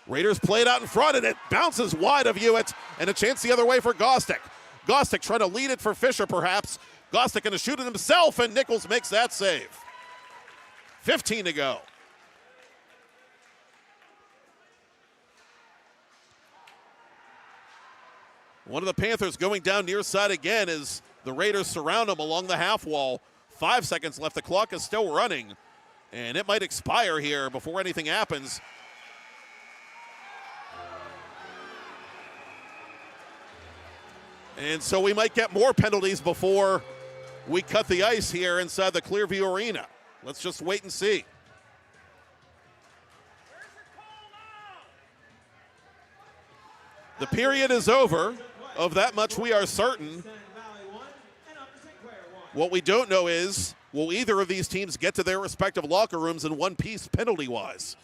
Raiders play it out in front, and it bounces wide of Hewitt, and a chance the other way for Gostick. Gostick trying to lead it for Fisher, perhaps. Gostick going to shoot it himself, and Nichols makes that save. 15 to go. One of the Panthers going down near side again as the Raiders surround him along the half wall. 5 seconds left. The clock is still running, and it might expire here before anything happens. And so we might get more penalties before we cut the ice here inside the Clearview Arena. Let's just wait and see. The period is over. Of that much we are certain. What we don't know is, will either of these teams get to their respective locker rooms in one piece penalty-wise?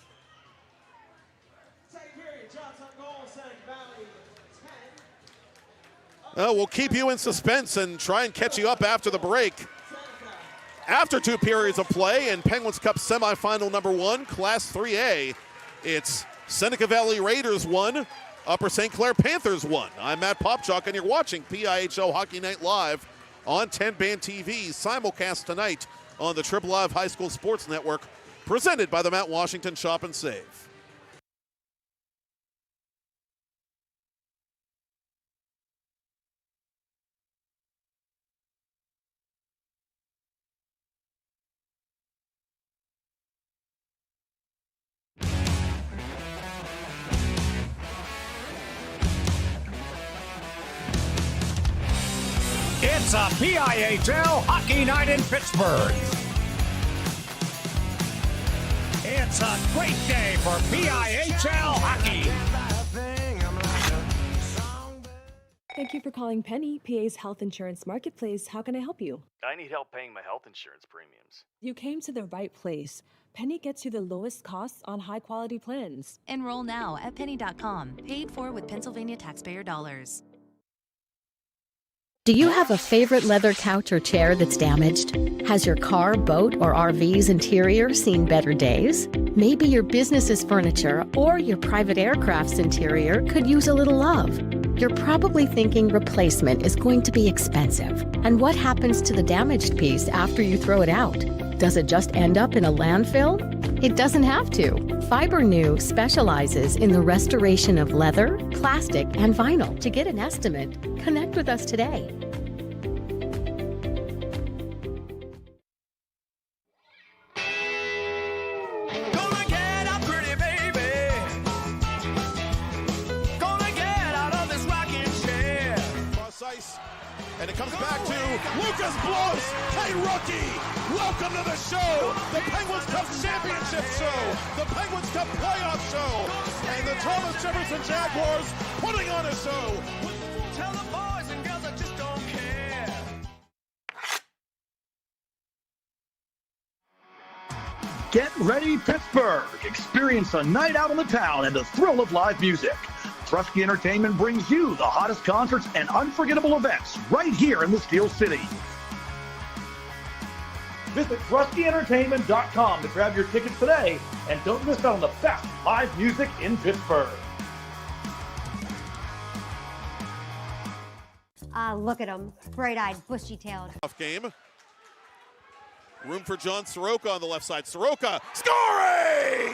We'll keep you in suspense and try and catch you up after the break. After 2 periods of play in Penguins Cup semifinal number 1, Class 3A, it's Seneca Valley Raiders 1, Upper St. Clair Panthers 1. I'm Matt Popchock, and you're watching PIHL Hockey Night Live on TenbandTV, simulcast tonight on the Triple Live High School Sports Network, presented by the Mount Washington Shop and Save. It's a PIHL Hockey Night in Pittsburgh. It's a great day for PIHL hockey. Thank you for calling Penny, PA's health insurance marketplace. How can I help you? I need help paying my health insurance premiums. You came to the right place. Penny gets you the lowest costs on high-quality plans. Enroll now at penny.com, paid for with Pennsylvania taxpayer dollars. Do you have a favorite leather couch or chair that's damaged? Has your car, boat, or RV's interior seen better days? Maybe your business's furniture or your private aircraft's interior could use a little love. You're probably thinking replacement is going to be expensive. And what happens to the damaged piece after you throw it out? Does it just end up in a landfill? It doesn't have to. FiberNew specializes in the restoration of leather, plastic, and vinyl. To get an estimate, connect with us today. And it comes back to Lucas Blows. Hey, rookie, welcome to the show. The Penguins Cup Championship show. The Penguins Cup Playoff show. And the Thomas Jefferson Jaguars putting on a show. Tell the boys and girls I just don't care. Get ready, Pittsburgh. Experience a night out on the town and the thrill of live music. Trusky Entertainment brings you the hottest concerts and unforgettable events right here in the Steel City. Visit TruskyEntertainment.com to grab your tickets today and don't miss out on the best live music in Pittsburgh. Look at him, bright-eyed, bushy-tailed. Tough game. Room for John Soroka on the left side. Soroka scoring!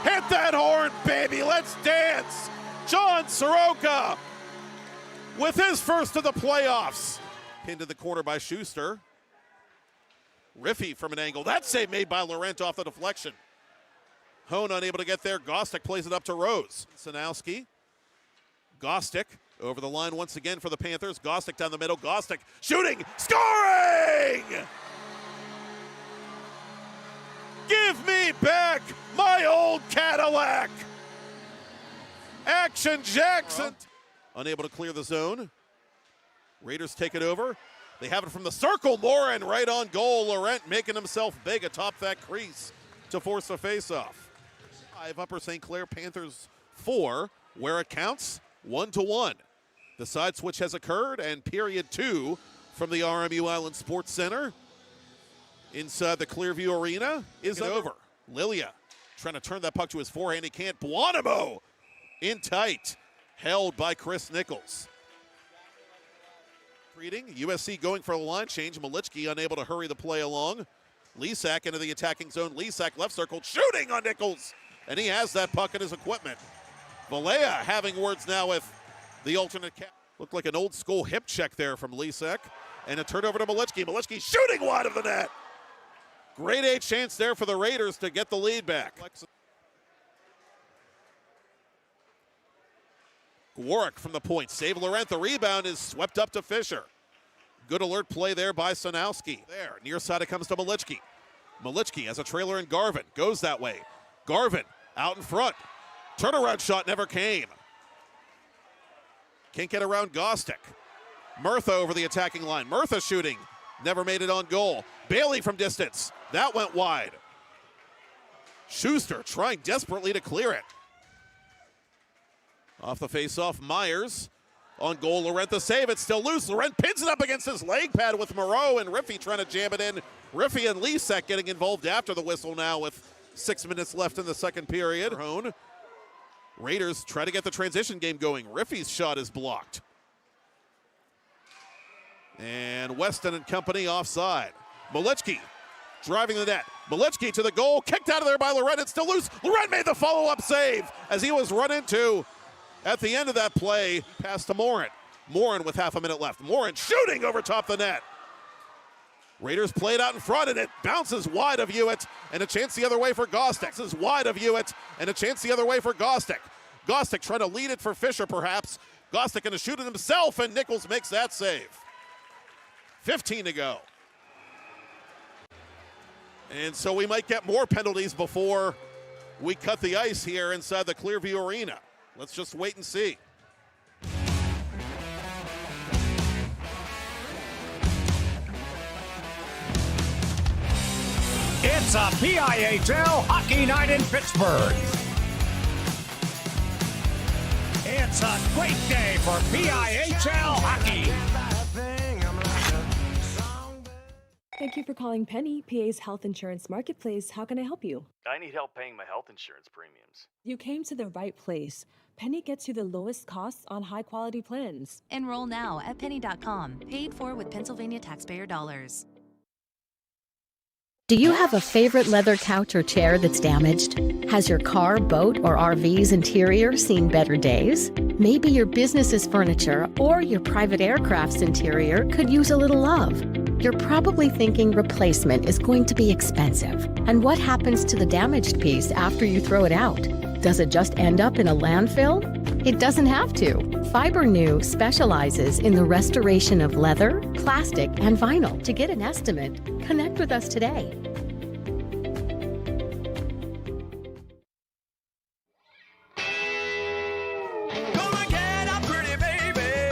Hit that horn, baby. Let's dance. John Soroka with his first of the playoffs. Pinned to the corner by Schuster. Riffy from an angle. That save made by Laurent off the deflection. Hone unable to get there. Gostick plays it up to Rose. Sanowski. Gostick Over the line once again for the Panthers. Gostick down the middle. Gostick shooting, scoring! Give me back my old Cadillac! Action Jackson! Unable to clear the zone. Raiders take it over. They have it from the circle. Morin right on goal. Laurent making himself big atop that crease to force a face-off. 5 Upper St. Clair Panthers 4, where it counts 1-1. The side switch has occurred, and period 2 from the RMU Island Sports Center inside the Clearview Arena is over. Lilia trying to turn that puck to his forehand. He can't. Buonamo in tight, held by Chris Nichols. Reading, USC going for a line change. Malichki unable to hurry the play along. Lisak into the attacking zone. Lisak left circle, shooting on Nichols, and he has that puck in his equipment. Valea having words now with the alternate cap. Looked like an old school hip check there from Lisak. And a turnover to Malichki. Malichki shooting wide of the net. Great A chance there for the Raiders to get the lead back. Warwick from the point. Save Laurent. The rebound is swept up to Fisher. Good alert play there by Sanowski. There, near side it comes to Malichki. Malichki has a trailer in Garvin. Goes that way. Garvin out in front. Turnaround shot never came. Can't get around Gostick. Murtha over the attacking line. Murtha shooting. Never made it on goal. Bailey from distance. That went wide. Schuster trying desperately to clear it. Off the face-off, Myers on goal. Laurent the save. It's still loose. Laurent pins it up against his leg pad with Moreau and Riffy trying to jam it in. Riffy and Lisak getting involved after the whistle now with 6 minutes left in the second period. Raiders try to get the transition game going. Riffy's shot is blocked. And Weston and company offside. Malichki driving the net. Malichki to the goal. Kicked out of there by Laurent. It's still loose. Laurent made the follow-up save as he was run into at the end of that play. Pass to Morin. Morin with half a minute left. Morin shooting over top the net. Raiders played out in front, and it bounces wide of Hewitt, and a chance the other way for Gostick. This is wide of Hewitt, and a chance the other way for Gostick. Gostick trying to lead it for Fisher, perhaps. Gostick going to shoot it himself, and Nichols makes that save. 15 to go. And so we might get more penalties before we cut the ice here inside the Clearview Arena. Let's just wait and see. It's a PIHL hockey night in Pittsburgh. It's a great day for PIHL hockey. Thank you for calling Penny, PA's health insurance marketplace. How can I help you? I need help paying my health insurance premiums. You came to the right place. Penny gets you the lowest costs on high-quality plans. Enroll now at penny.com, paid for with Pennsylvania taxpayer dollars. Do you have a favorite leather couch or chair that's damaged? Has your car, boat, or RV's interior seen better days? Maybe your business's furniture or your private aircraft's interior could use a little love. You're probably thinking replacement is going to be expensive. And what happens to the damaged piece after you throw it out? Does it just end up in a landfill? It doesn't have to. FiberNew specializes in the restoration of leather, plastic, and vinyl. To get an estimate, connect with us today. Gonna get up, pretty baby.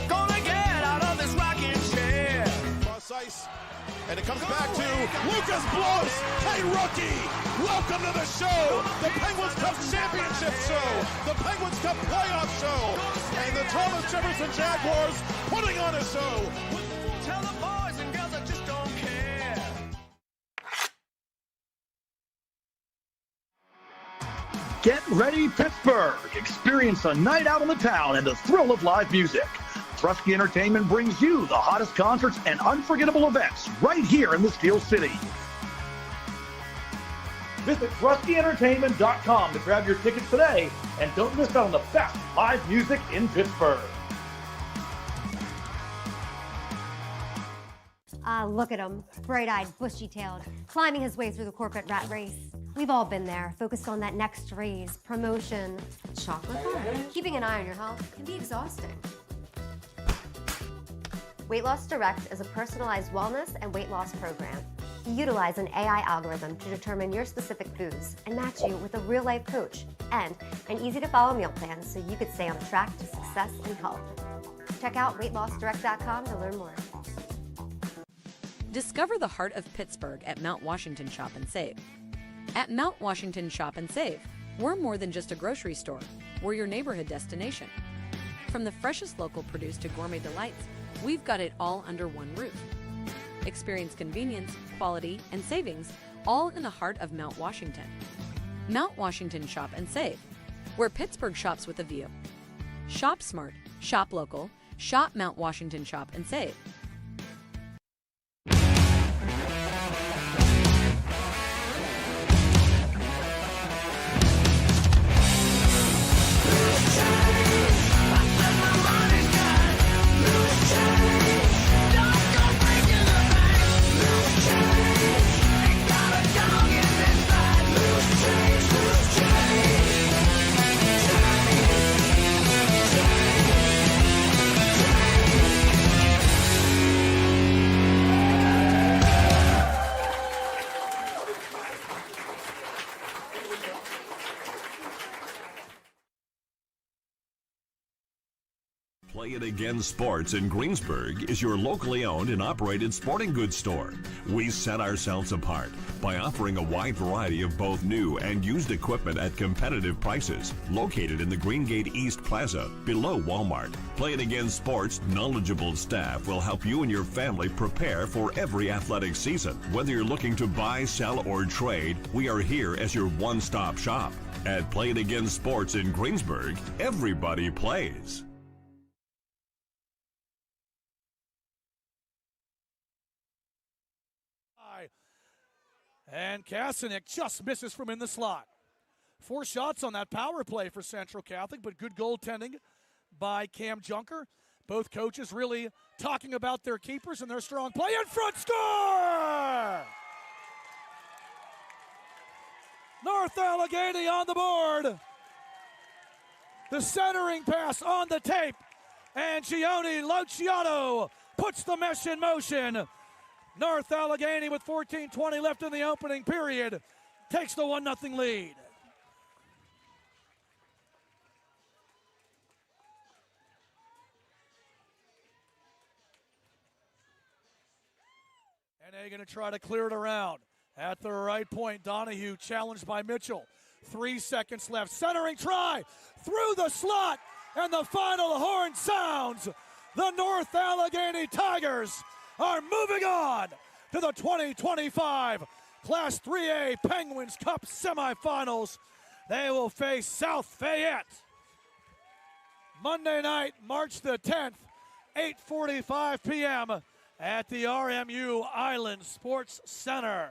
Gonna get out of this rocking chair. Cross ice, and it comes back to Lucas Bloss. Hey, rookie! Welcome to the show, the Penguins Cup Championship show, the Penguins Cup playoff show, and the Thomas Jefferson Jaguars putting on a show. Tell the boys and girls I just don't care. Get ready, Pittsburgh! Experience a night out on the town and the thrill of live music. Trusky Entertainment brings you the hottest concerts and unforgettable events right here in the Steel City. Visit TruskyEntertainment.com to grab your tickets today, and don't miss out on the best live music in Pittsburgh. Ah, look at him, bright-eyed, bushy-tailed, climbing his way through the corporate rat race. We've all been there, focused on that next raise, promotion, chocolate bar. Keeping an eye on your health can be exhausting. Weight Loss Direct is a personalized wellness and weight loss program. You utilize an AI algorithm to determine your specific foods and match you with a real-life coach and an easy-to-follow meal plan so you could stay on track to success and health. Check out weightlossdirect.com to learn more. Discover the heart of Pittsburgh at Mount Washington Shop and Save. At Mount Washington Shop and Save, we're more than just a grocery store. We're your neighborhood destination. From the freshest local produce to gourmet delights, we've got it all under one roof. Experience convenience, quality, and savings, all in the heart of Mount Washington. Mount Washington Shop and Save, where Pittsburgh shops with a view. Shop smart, shop local, shop Mount Washington Shop and Save. Play It Again Sports in Greensburg is your locally owned and operated sporting goods store. We set ourselves apart by offering a wide variety of both new and used equipment at competitive prices. Located in the Greengate East Plaza, below Walmart, Play It Again Sports' knowledgeable staff will help you and your family prepare for every athletic season. Whether you're looking to buy, sell, or trade, we are here as your one-stop shop. At Play It Again Sports in Greensburg, everybody plays. And Kasanik just misses from in the slot. 4 shots on that power play for Central Catholic, but good goaltending by Cam Junker. Both coaches really talking about their keepers and their strong play. In front, score! North Allegheny on the board. The centering pass on the tape. And Gioni Luciano puts the mesh in motion. North Allegheny with 14:20 left in the opening period takes the 1-0 lead. And they're going to try to clear it around. At the right point, Donahue challenged by Mitchell. 3 seconds left. Centering try through the slot. And the final horn sounds. The North Allegheny Tigers are moving on to the 2025 Class 3A Penguins Cup semifinals. They will face South Fayette. Monday night, March the 10th, 8:45 p.m. at the RMU Island Sports Center.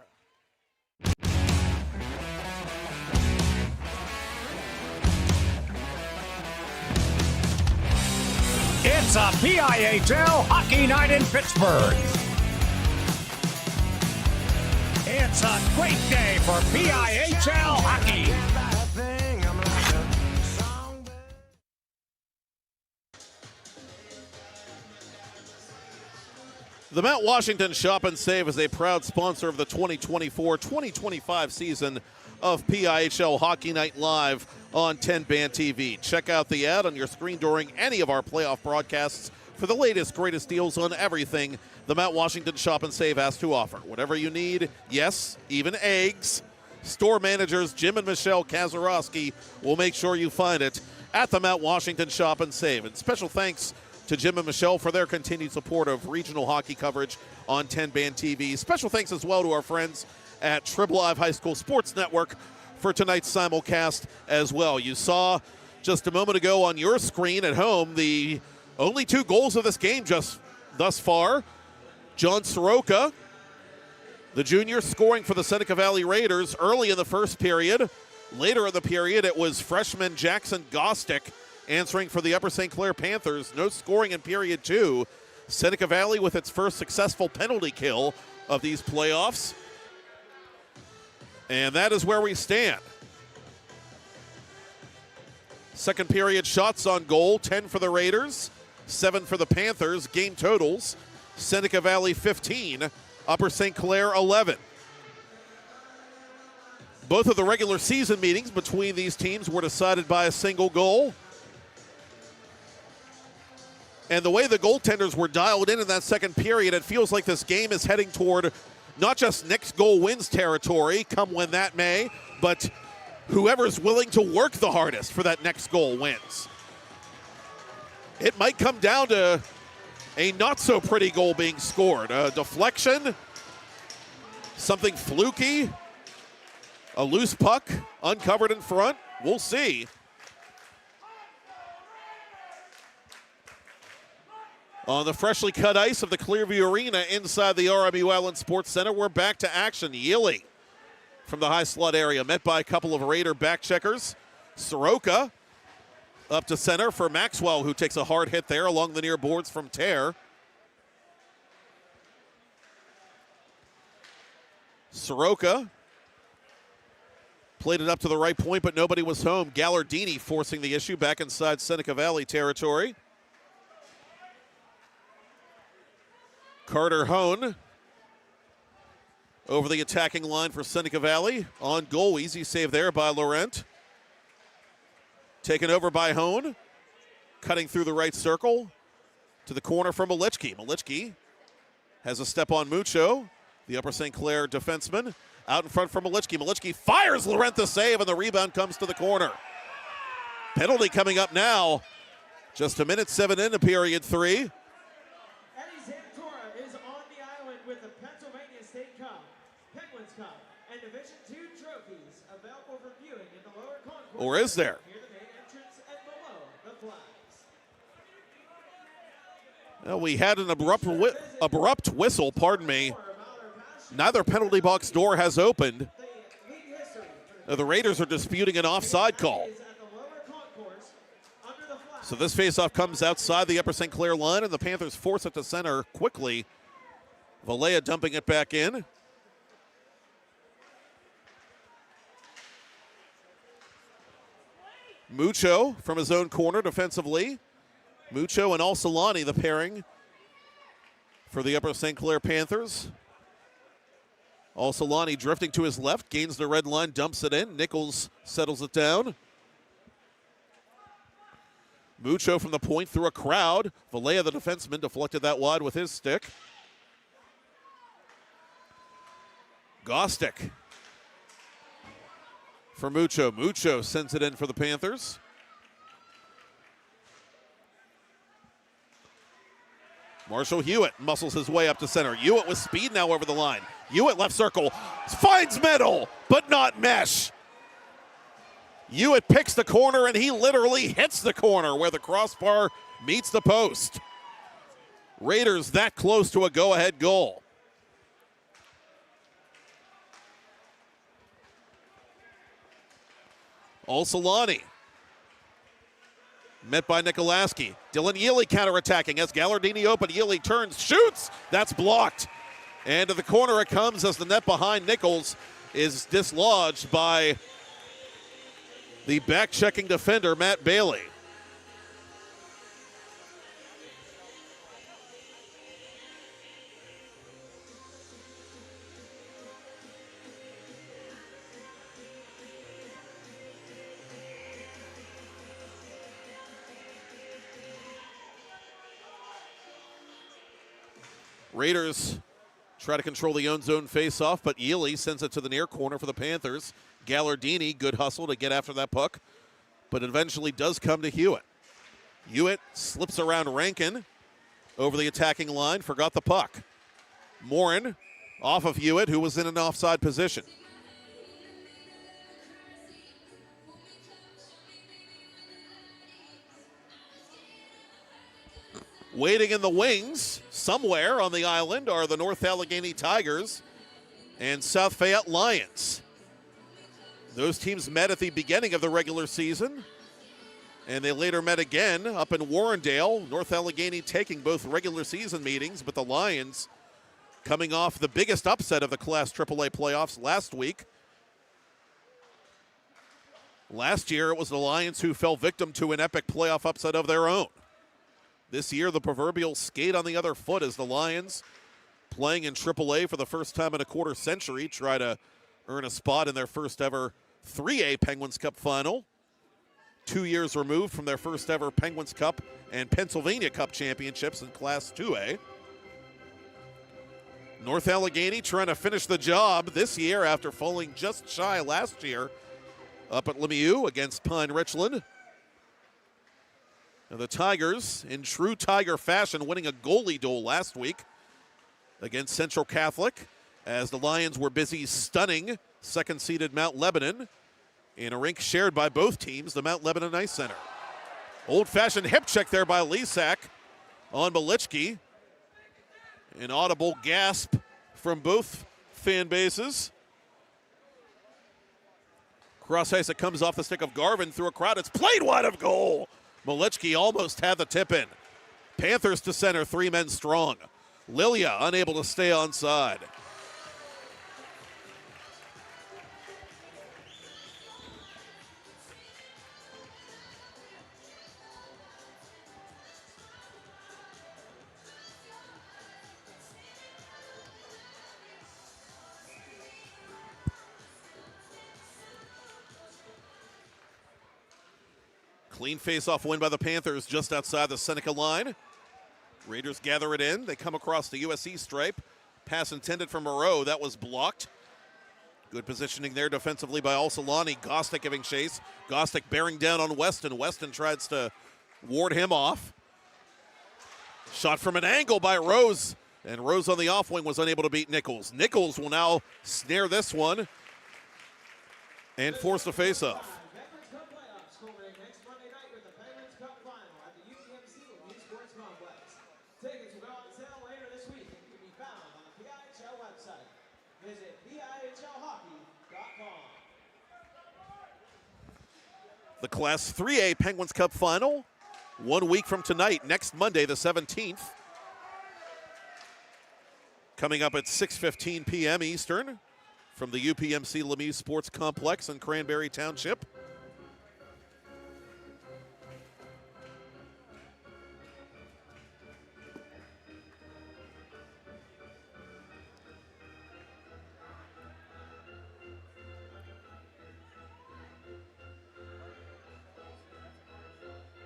It's a PIHL hockey night in Pittsburgh. It's a great day for PIHL hockey. The Mount Washington Shop and Save is a proud sponsor of the 2024-2025 season of PIHL Hockey Night Live on TenbandTV. Check out the ad on your screen during any of our playoff broadcasts for the latest, greatest deals on everything the Mount Washington Shop and Save has to offer. Whatever you need, yes, even eggs. Store managers Jim and Michelle Kazarowski will make sure you find it at the Mount Washington Shop and Save. And special thanks to Jim and Michelle for their continued support of regional hockey coverage on TenbandTV. Special thanks as well to our friends at Trib Live High School Sports Network for tonight's simulcast as well. You saw just a moment ago on your screen at home the only 2 goals of this game just thus far. John Soroka, the junior, scoring for the Seneca Valley Raiders early in the first period. Later in the period, it was freshman Jackson Gostick answering for the Upper St. Clair Panthers. No scoring in period 2. Seneca Valley with its first successful penalty kill of these playoffs. And that is where we stand. Second period shots on goal, 10 for the Raiders, 7 for the Panthers. Game totals, Seneca Valley 15, Upper St. Clair 11. Both of the regular season meetings between these teams were decided by a single goal. And the way the goaltenders were dialed in that second period, it feels like this game is heading toward not just next goal wins territory, come when that may, but whoever's willing to work the hardest for that next goal wins. It might come down to a not so pretty goal being scored. A deflection, something fluky, a loose puck uncovered in front. We'll see. On the freshly cut ice of the Clearview Arena inside the RMU Island Sports Center, we're back to action. Yili from the high slot area, met by a couple of Raider back checkers. Soroka up to center for Maxwell, who takes a hard hit there along the near boards from Tear. Soroka played it up to the right point, but nobody was home. Gallardini forcing the issue back inside Seneca Valley territory. Carter Hone over the attacking line for Seneca Valley. On goal, easy save there by Laurent. Taken over by Hone. Cutting through the right circle to the corner for Malichki. Malichki has a step on Mucho, the Upper St. Clair defenseman. Out in front for Malichki. Malichki fires Laurent the save, and the rebound comes to the corner. Penalty coming up now. Just a minute 7 into period 3. With the Pennsylvania State Cup, Penguins Cup, and Division II trophies available for viewing in the lower concourse. Or is there? Near the main entrance and below the flags. Well, we had an abrupt whistle, pardon me. Neither penalty box door has opened. The Raiders are disputing an offside call. So this faceoff comes outside the Upper St. Clair line, and the Panthers force it to center quickly. Valea dumping it back in. Mucho from his own corner defensively. Mucho and Al-Salani, the pairing for the Upper St. Clair Panthers. Al-Salani drifting to his left, gains the red line, dumps it in. Nichols settles it down. Mucho from the point through a crowd. Valea, the defenseman, deflected that wide with his stick. Gostick for Mucho. Mucho sends it in for the Panthers. Marshall Hewitt muscles his way up to center. Hewitt with speed now over the line. Hewitt left circle, finds middle, but not mesh. Hewitt picks the corner, and he literally hits the corner where the crossbar meets the post. Raiders that close to a go-ahead goal. Al-Salani met by Nikolaski. Dylan Yili counterattacking as Gallardini open. Yili turns, shoots. That's blocked. And to the corner it comes as the net behind Nichols is dislodged by the back-checking defender, Matt Bailey. Raiders try to control the own zone faceoff, but Ely sends it to the near corner for the Panthers. Gallardini, good hustle to get after that puck, but it eventually does come to Hewitt. Hewitt slips around Rankin over the attacking line, forgot the puck. Morin off of Hewitt, who was in an offside position. Waiting in the wings somewhere on the island are the North Allegheny Tigers and South Fayette Lions. Those teams met at the beginning of the regular season, and they later met again up in Warrendale. North Allegheny taking both regular season meetings, but the Lions coming off the biggest upset of the Class AAA playoffs last week Last year, it was the Lions who fell victim to an epic playoff upset of their own. This year, the proverbial skate on the other foot as the Lions, playing in AAA for the first time in a quarter century, try to earn a spot in their first ever 3A Penguins Cup final. 2 years removed from their first ever Penguins Cup and Pennsylvania Cup championships in Class 2A. North Allegheny trying to finish the job this year after falling just shy last year up at Lemieux against Pine Richland. Now the Tigers, in true Tiger fashion, winning a goalie duel last week against Central Catholic as the Lions were busy stunning second-seeded Mount Lebanon in a rink shared by both teams, the Mount Lebanon Ice Center. Old-fashioned hip check there by Lisak on Malichki. An audible gasp from both fan bases. Cross ice, it comes off the stick of Garvin through a crowd. It's played wide of goal. Malichki almost had the tip in. Panthers to center, 3 men strong. Lilia unable to stay onside. Clean face-off win by the Panthers just outside the Seneca line. Raiders gather it in. They come across the USC stripe. Pass intended for Moreau. That was blocked. Good positioning there defensively by Al-Salani. Gostick giving chase. Gostick bearing down on Weston. Weston tries to ward him off. Shot from an angle by Rose. And Rose on the off wing was unable to beat Nichols. Nichols will now snare this one and force the face-off. Tickets will go on sale later this week and can be found on the PIHL website. Visit PIHLhockey.com. The Class 3A Penguins Cup final, 1 week from tonight, next Monday, the 17th. Coming up at 6:15 p.m. Eastern from the UPMC Lemieux Sports Complex in Cranberry Township.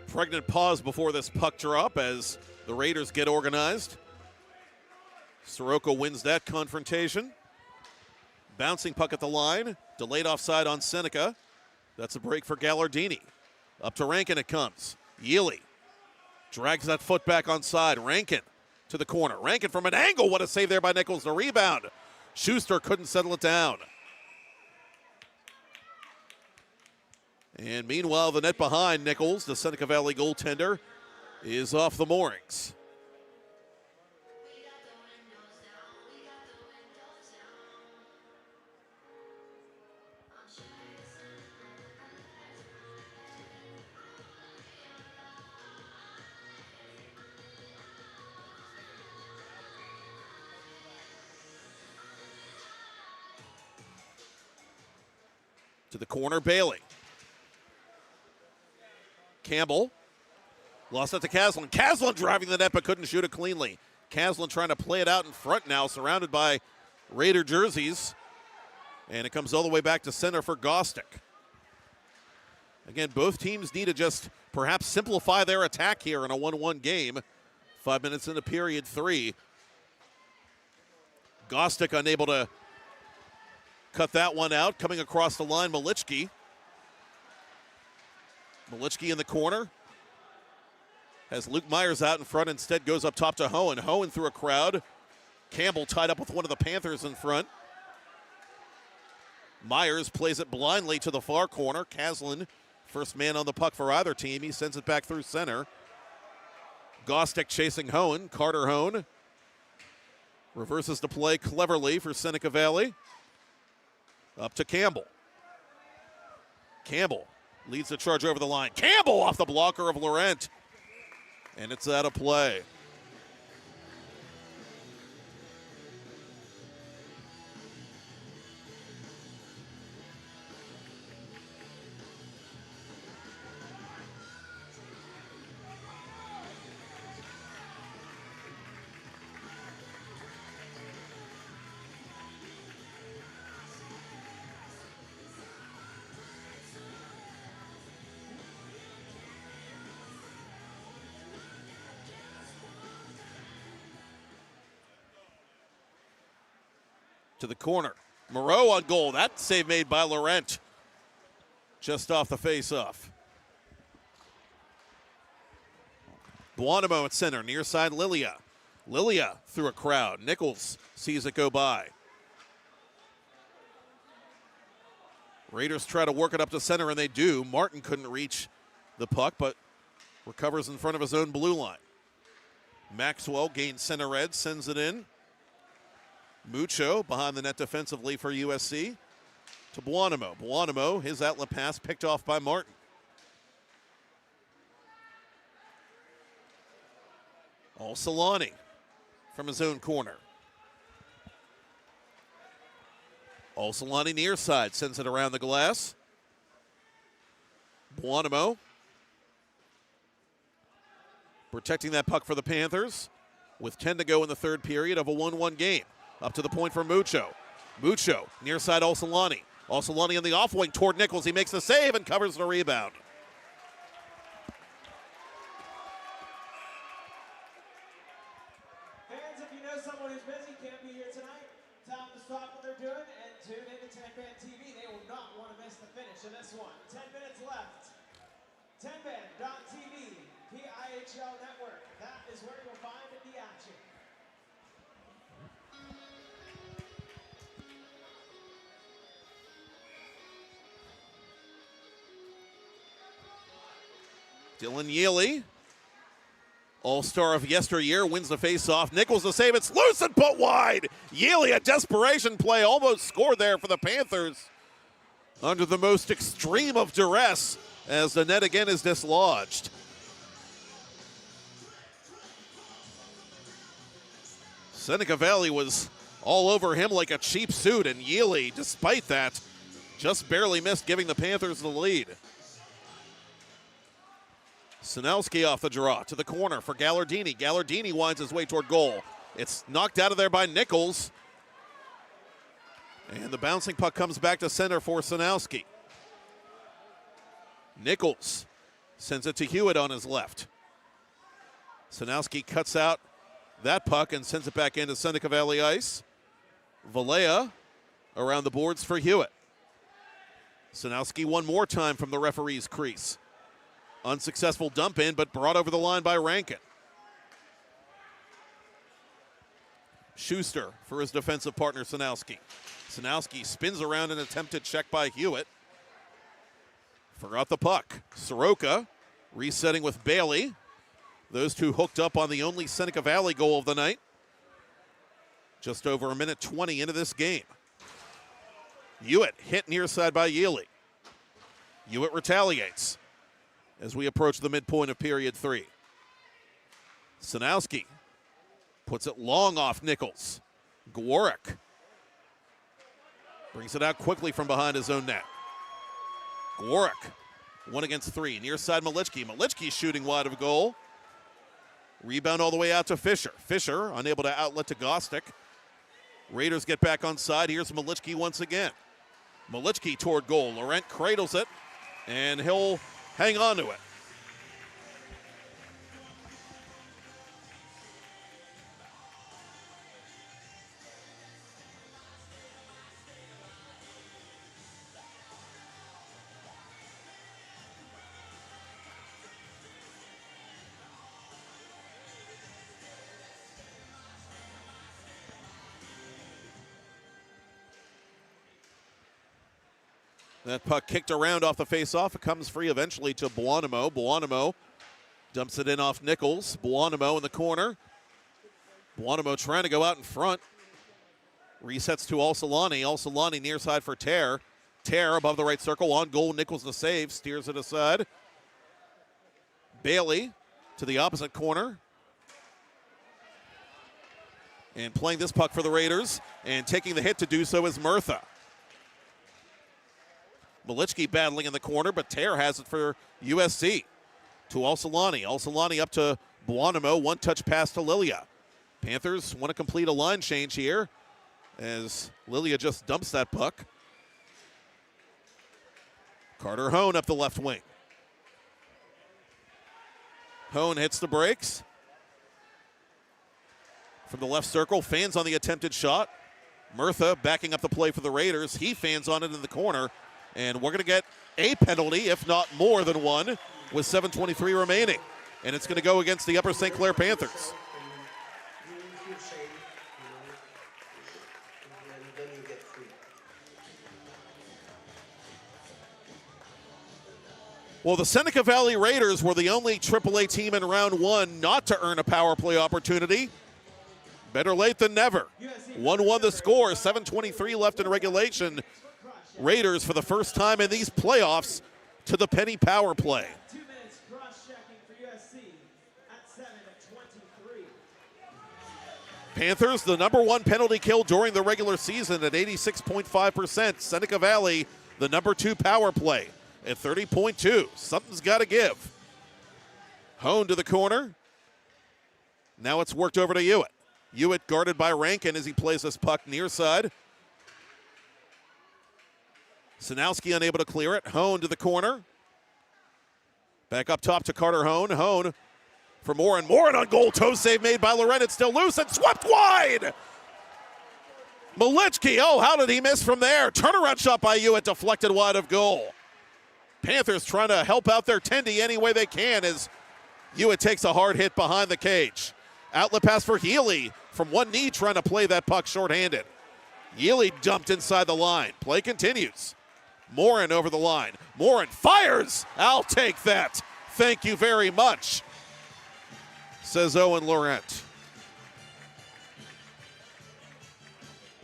Pregnant pause before this puck drop as the Raiders get organized. Soroka wins that confrontation. Bouncing puck at the line. Delayed offside on Seneca. That's a break for Gallardini. Up to Rankin it comes. Yealy drags that foot back onside. Rankin to the corner. Rankin from an angle. What a save there by Nichols. The rebound. Schuster couldn't settle it down. And meanwhile, the net behind Nichols, the Seneca Valley goaltender, is off the moorings. To the corner, Bailey. Campbell lost it to Caslin. Caslin driving the net but couldn't shoot it cleanly. Caslin trying to play it out in front now, surrounded by Raider jerseys. And it comes all the way back to center for Gostick. Again, both teams need to just perhaps simplify their attack here in a 1-1 game. 5 minutes into period 3. Gostick unable to cut that one out. Coming across the line, Malichki. Malichki in the corner. Has Luke Myers out in front. Instead goes up top to Hohen. Hohen through a crowd. Campbell tied up with one of the Panthers in front. Myers plays it blindly to the far corner. Caslin, first man on the puck for either team. He sends it back through center. Gostick chasing Hohen. Carter Hohen reverses the play cleverly for Seneca Valley. Up to Campbell. Campbell leads the charge over the line. Campbell off the blocker of Laurent. And it's out of play. to the corner. Moreau on goal. That save made by Laurent. Just off the face-off. Buonamo at center, near side Lilia. Lilia through a crowd. Nichols sees it go by. Raiders try to work it up to center, and they do. Martin couldn't reach the puck, but recovers in front of his own blue line. Maxwell gains center red, sends it in. Mucho behind the net defensively for USC to Buonamo. Buonamo, his outlet pass picked off by Martin. Solani from his own corner. Solani near side, sends it around the glass. Buonamo protecting that puck for the Panthers with 10 to go in the third period of a 1-1 game. Up to the point for Mucho. Mucho near side Solani. Solani on the off wing toward Nichols. He makes the save and covers the rebound. Fans, if you know someone who's busy, can't be here tonight, tell them to stop what they're doing and tune in to TenbandTV. They will not want to miss the finish of this one. 10 minutes left. TenbandTV, PIHL Network. That is where you'll find the action. Dylan Yealy, all-star of yesteryear, wins the face-off. Nichols the save. It's loose and put wide. Yealy, a desperation play, almost scored there for the Panthers under the most extreme of duress as the net again is dislodged. Seneca Valley was all over him like a cheap suit, and Yealy, despite that, just barely missed giving the Panthers the lead. Sinowski off the draw to the corner for Gallardini. Gallardini winds his way toward goal. It's knocked out of there by Nichols. And the bouncing puck comes back to center for Sinowski. Nichols sends it to Hewitt on his left. Sinowski cuts out that puck and sends it back into Seneca Valley ice. Valea around the boards for Hewitt. Sinowski one more time from the referee's crease. Unsuccessful dump in, but brought over the line by Rankin. Schuster for his defensive partner, Sinowski. Sinowski spins around an attempted check by Hewitt. Forgot the puck. Soroka resetting with Bailey. Those two hooked up on the only Seneca Valley goal of the night. Just over a minute 20 into this game. Hewitt hit near side by Yealy. Hewitt retaliates as we approach the midpoint of period 3. Sinowski puts it long off Nichols. Gwarek brings it out quickly from behind his own net. Gwarek, 1 against 3. Near side Malichki. Malichki shooting wide of goal. Rebound all the way out to Fisher. Fisher unable to outlet to Gostick. Raiders get back on side. Here's Malichki once again. Malichki toward goal. Laurent cradles it, and he'll hang on to it. That puck kicked around off the face-off. It comes free eventually to Buonamo. Buonamo dumps it in off Nichols. Buonamo in the corner. Buonamo trying to go out in front. Resets to Solani. Solani near side for Tear. Tear above the right circle. On goal. Nichols the save. Steers it aside. Bailey to the opposite corner. And playing this puck for the Raiders. And taking the hit to do so is Murtha. Malichki battling in the corner, but Tear has it for USC. To Solani. Solani up to Buonamo. One-touch pass to Lilia. Panthers want to complete a line change here as Lilia just dumps that puck. Carter Hone up the left wing. Hone hits the brakes. From the left circle, fans on the attempted shot. Murtha backing up the play for the Raiders. He fans on it in the corner, and we're going to get a penalty, if not more than one, with 7:23 remaining. And it's going to go against the Upper St. Clair Panthers. Well, the Seneca Valley Raiders were the only AAA team in round one not to earn a power play opportunity. Better late than never. 1-1 the score, 7:23 left in regulation. Raiders for the first time in these playoffs to the penny power play. 2 minutes cross-checking for USC at 7:23. Panthers, the #1 penalty kill during the regular season at 86.5%. Seneca Valley, the #2 power play at 30.2. Something's got to give. Hone to the corner. Now it's worked over to Hewitt. Hewitt guarded by Rankin as he plays this puck near side. Sanowski unable to clear it. Hone to the corner. Back up top to Carter Hone. Hone for Morin. Morin on goal. Toe save made by Laurent. It's still loose and swept wide. Malichki, oh, how did he miss from there? Turnaround shot by Hewitt, deflected wide of goal. Panthers trying to help out their Tendy any way they can as Hewitt takes a hard hit behind the cage. Outlet pass for Healy from one knee, trying to play that puck shorthanded. Healy dumped inside the line. Play continues. Morin over the line. Morin fires. I'll take that. Thank you very much, says Owen Laurent.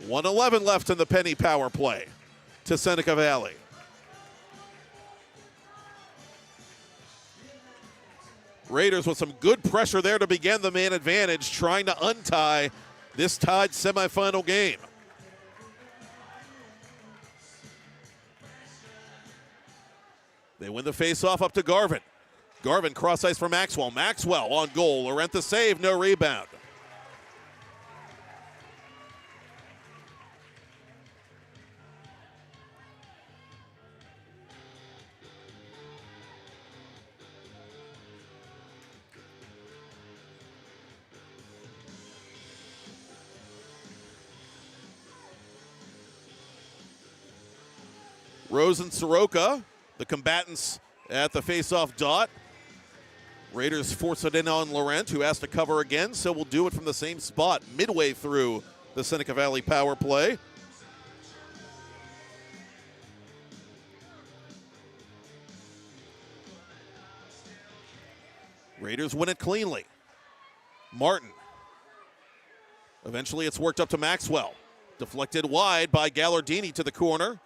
1:11 left in the penny power play to Seneca Valley. Raiders with some good pressure there to begin the man advantage, trying to untie this tied semifinal game. They win the faceoff up to Garvin. Garvin cross ice for Maxwell. Maxwell on goal. Laurent the save, no rebound. Rose and Soroka, the combatants at the face-off dot. Raiders force it in on Laurent, who has to cover again, so we'll do it from the same spot midway through the Seneca Valley power play. Raiders win it cleanly. Martin. Eventually it's worked up to Maxwell. Deflected wide by Gallardini to the corner.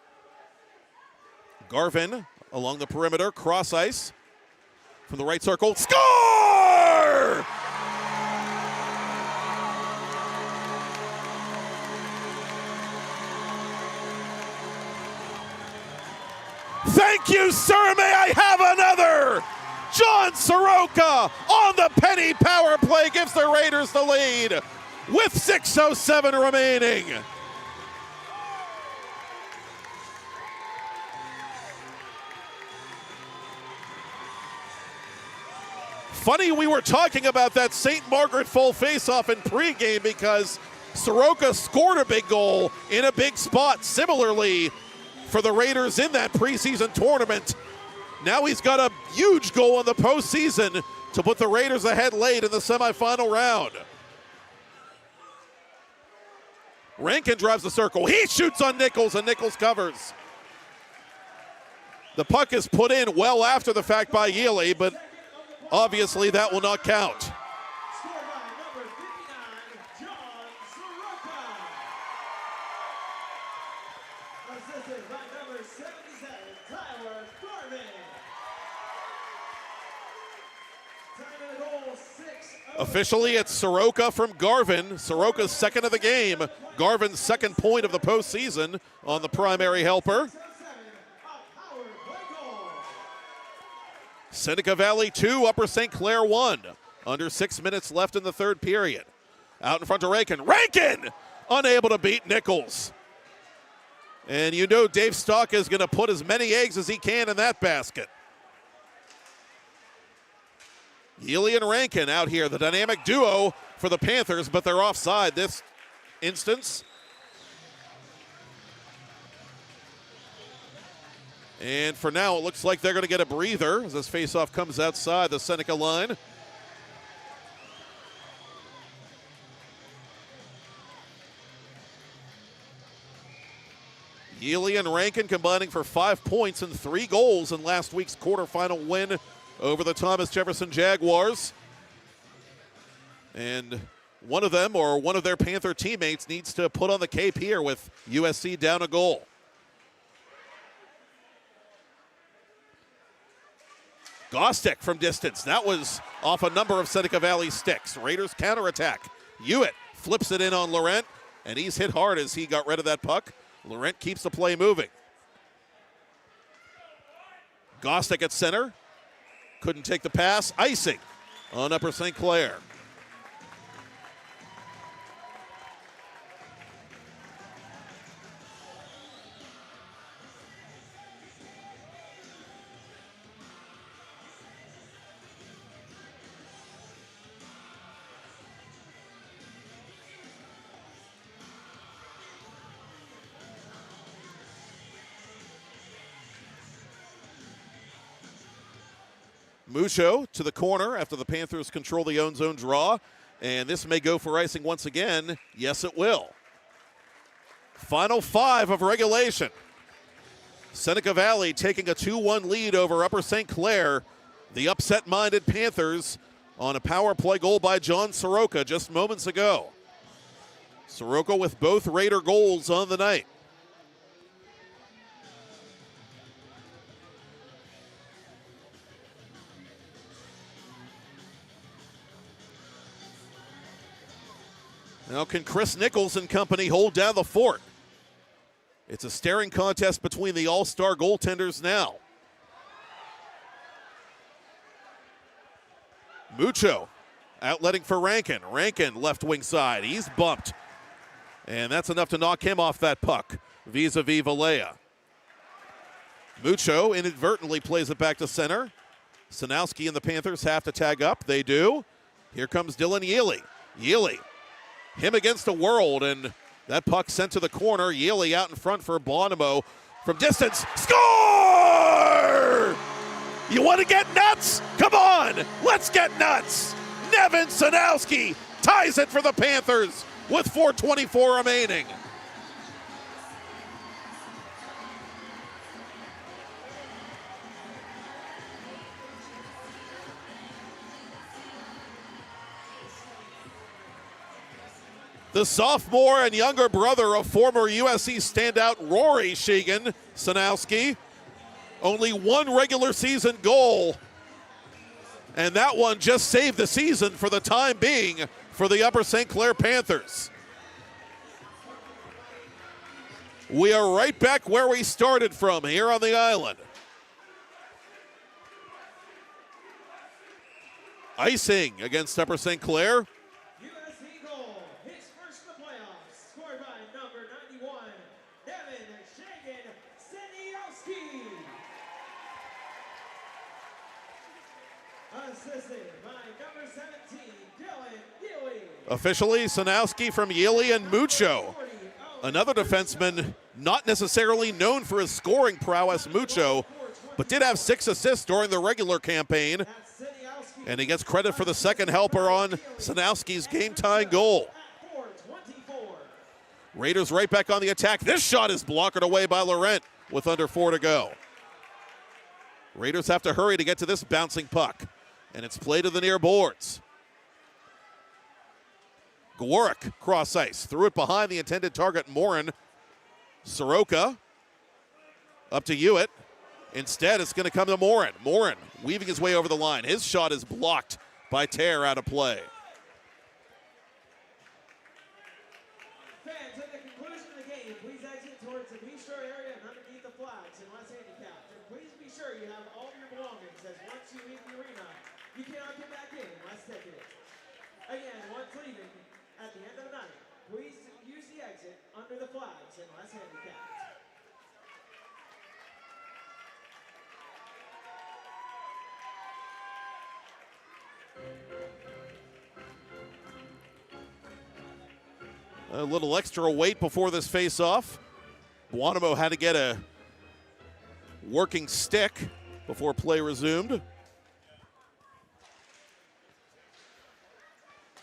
Garvin along the perimeter, cross ice from the right circle. Score! Thank you, sir. May I have another? John Soroka on the penny power play gives the Raiders the lead with 6:07 remaining. Funny we were talking about that St. Margaret full faceoff in pregame because Soroka scored a big goal in a big spot. Similarly, for the Raiders in that preseason tournament, now he's got a huge goal in the postseason to put the Raiders ahead late in the semifinal round. Rankin drives the circle. He shoots on Nichols, and Nichols covers. The puck is put in well after the fact by Healy, but obviously that will not count. Scored by number 59, John Soroka. Assisted by number 77, Tyler Garvin. Time of the goal, 6-0. Officially, it's Soroka from Garvin. Soroka's second of the game. Garvin's second point of the postseason on the primary helper. Seneca Valley 2, Upper St. Clair 1. Under 6 minutes left in the third period. Out in front of Rankin. Rankin unable to beat Nichols. And you know Dave Stock is going to put as many eggs as he can in that basket. Healy and Rankin out here, the dynamic duo for the Panthers, but they're offside this instance. And for now, it looks like they're going to get a breather as this faceoff comes outside the Seneca line. Yealy and Rankin combining for 5 points and 3 goals in last week's quarterfinal win over the Thomas Jefferson Jaguars. And one of them, or one of their Panther teammates, needs to put on the cape here with USC down a goal. Gostick from distance. That was off a number of Seneca Valley sticks. Raiders counterattack. Hewitt flips it in on Laurent, and he's hit hard as he got rid of that puck. Laurent keeps the play moving. Gostick at center. Couldn't take the pass. Icing on Upper St. Clair. Mucho to the corner after the Panthers control the own zone draw. And this may go for icing once again. Yes, it will. Final 5 of regulation. Seneca Valley taking a 2-1 lead over Upper St. Clair. The upset-minded Panthers on a power play goal by John Soroka just moments ago. Soroka with both Raider goals on the night. Now can Chris Nichols and company hold down the fort? It's a staring contest between the all-star goaltenders now. Mucho outletting for Rankin. Rankin left wing side. He's bumped. And that's enough to knock him off that puck vis-a-vis Valea. Mucho inadvertently plays it back to center. Sanowski and the Panthers have to tag up. They do. Here comes Dylan Yealy. Yealy. Him against the world, and that puck sent to the corner. Yealy out in front for Bonomo from distance. Score! You want to get nuts? Come on, let's get nuts. Nevin Sanowski ties it for the Panthers with 4:24 remaining. The sophomore and younger brother of former USC standout Rory Sheegan Sanowski. Only one regular season goal, and that one just saved the season for the time being for the Upper St. Clair Panthers. We are right back where we started from here on the island. Icing against Upper St. Clair. Officially, Sanowski from Yealy and Mucho. Another defenseman not necessarily known for his scoring prowess, Mucho, but did have 6 assists during the regular campaign. And he gets credit for the second helper on Sanowski's game-tying goal. Raiders right back on the attack. This shot is blocked away by Laurent with under 4 to go. Raiders have to hurry to get to this bouncing puck. And it's played to the near boards. Gwarek cross ice, threw it behind the intended target, Morin. Soroka up to Hewitt. Instead, it's going to come to Morin. Morin weaving his way over the line. His shot is blocked by Tear out of play. Fans, at the conclusion of the game, please exit towards the bistro area and underneath the flags unless handicapped. And please be sure you have all of your belongings, as once you leave the arena, you cannot get back in unless ticketed. Again, once leaving, at the end of the night, please use the exit under the flags unless handicapped. A little extra weight before this face-off. Buonamo had to get a working stick before play resumed.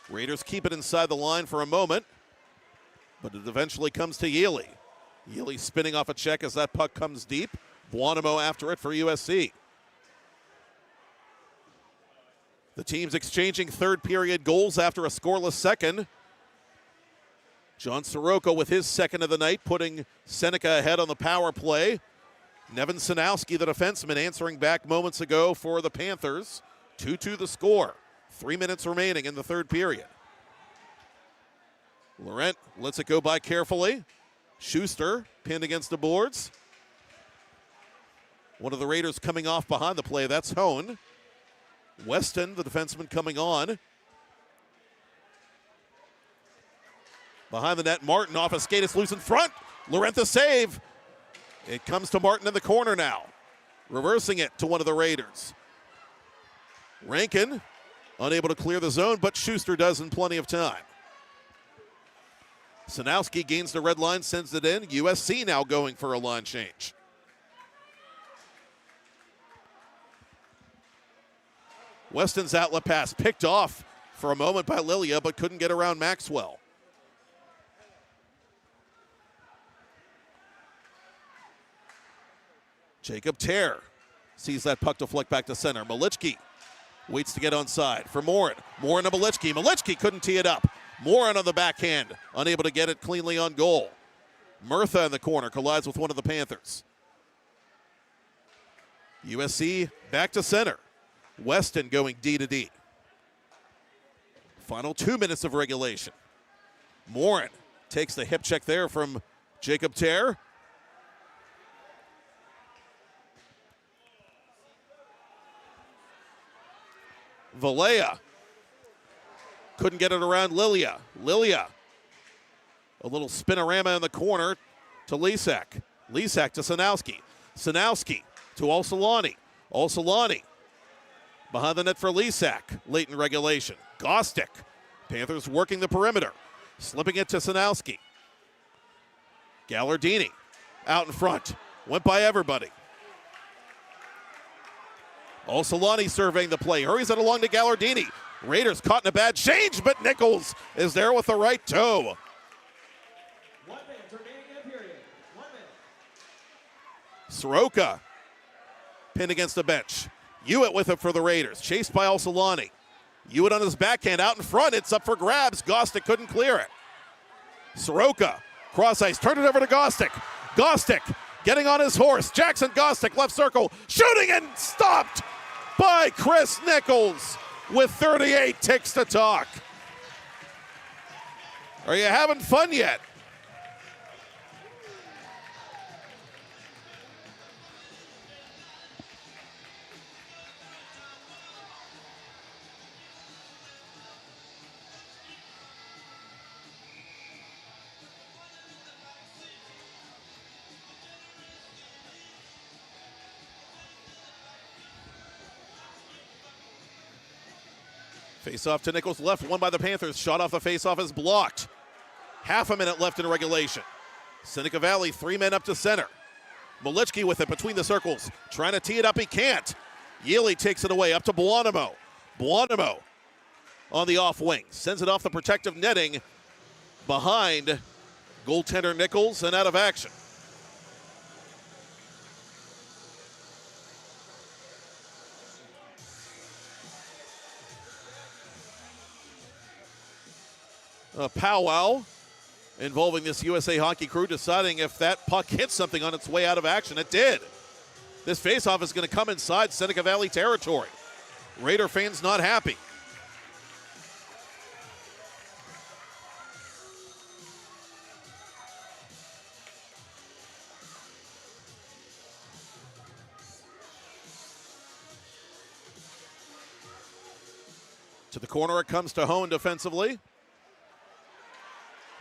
Raiders keep it inside the line for a moment, but it eventually comes to Yealy. Yealy spinning off a check as that puck comes deep. Buonamo after it for USC. The teams exchanging third period goals after a scoreless second. John Soroka with his second of the night, putting Seneca ahead on the power play. Nevin Sanowski, the defenseman, answering back moments ago for the Panthers. 2-2 the score. 3 minutes remaining in the third period. Laurent lets it go by carefully. Schuster pinned against the boards. One of the Raiders coming off behind the play, that's Hone. Weston, the defenseman, coming on. Behind the net, Martin off a skate, it's loose in front. Laurent the save. It comes to Martin in the corner now. Reversing it to one of the Raiders. Rankin unable to clear the zone, but Schuster does in plenty of time. Sanowski gains the red line, sends it in. USC now going for a line change. Weston's outlet pass picked off for a moment by Lilia, but couldn't get around Maxwell. Jacob Tear sees that puck deflect back to center. Malichki waits to get onside for Morin. Morin to Malichki. Malichki couldn't tee it up. Morin on the backhand, unable to get it cleanly on goal. Murtha in the corner collides with one of the Panthers. USC back to center. Weston going D to D. Final 2 minutes of regulation. Morin takes the hip check there from Jacob Tear. Valea couldn't get it around Lilia. Lilia, a little spinorama in the corner to Lisak. Lisak to Sanowski. Sanowski to Olsolani. Olsolani behind the net for Lisak. Late in regulation. Gostick. Panthers working the perimeter. Slipping it to Sanowski. Gallardini out in front. Went by everybody. Olsolani surveying the play. Hurries it along to Gallardini. Raiders caught in a bad change, but Nichols is there with the right toe. 1 minute remaining in the period. 1 minute. Soroka pinned against the bench. Hewitt with it for the Raiders. Chased by Olsolani. Hewitt on his backhand out in front. It's up for grabs. Gostick couldn't clear it. Soroka, cross ice, turned it over to Gostick. Gostick getting on his horse. Jackson Gostick, left circle, shooting and stopped by Chris Nichols with 38 ticks to talk. Are you having fun yet? Face-off to Nichols' left, won by the Panthers. Shot off the face-off is blocked. Half a minute left in regulation. Seneca Valley, 3 men up to center. Malichki with it between the circles. Trying to tee it up, he can't. Yealy takes it away, up to Buonamo. Buonamo on the off wing. Sends it off the protective netting behind goaltender Nichols and out of action. A powwow involving this USA hockey crew deciding if that puck hits something on its way out of action. It did. This faceoff is going to come inside Seneca Valley territory. Raider fans not happy. To the corner it comes to Hone defensively.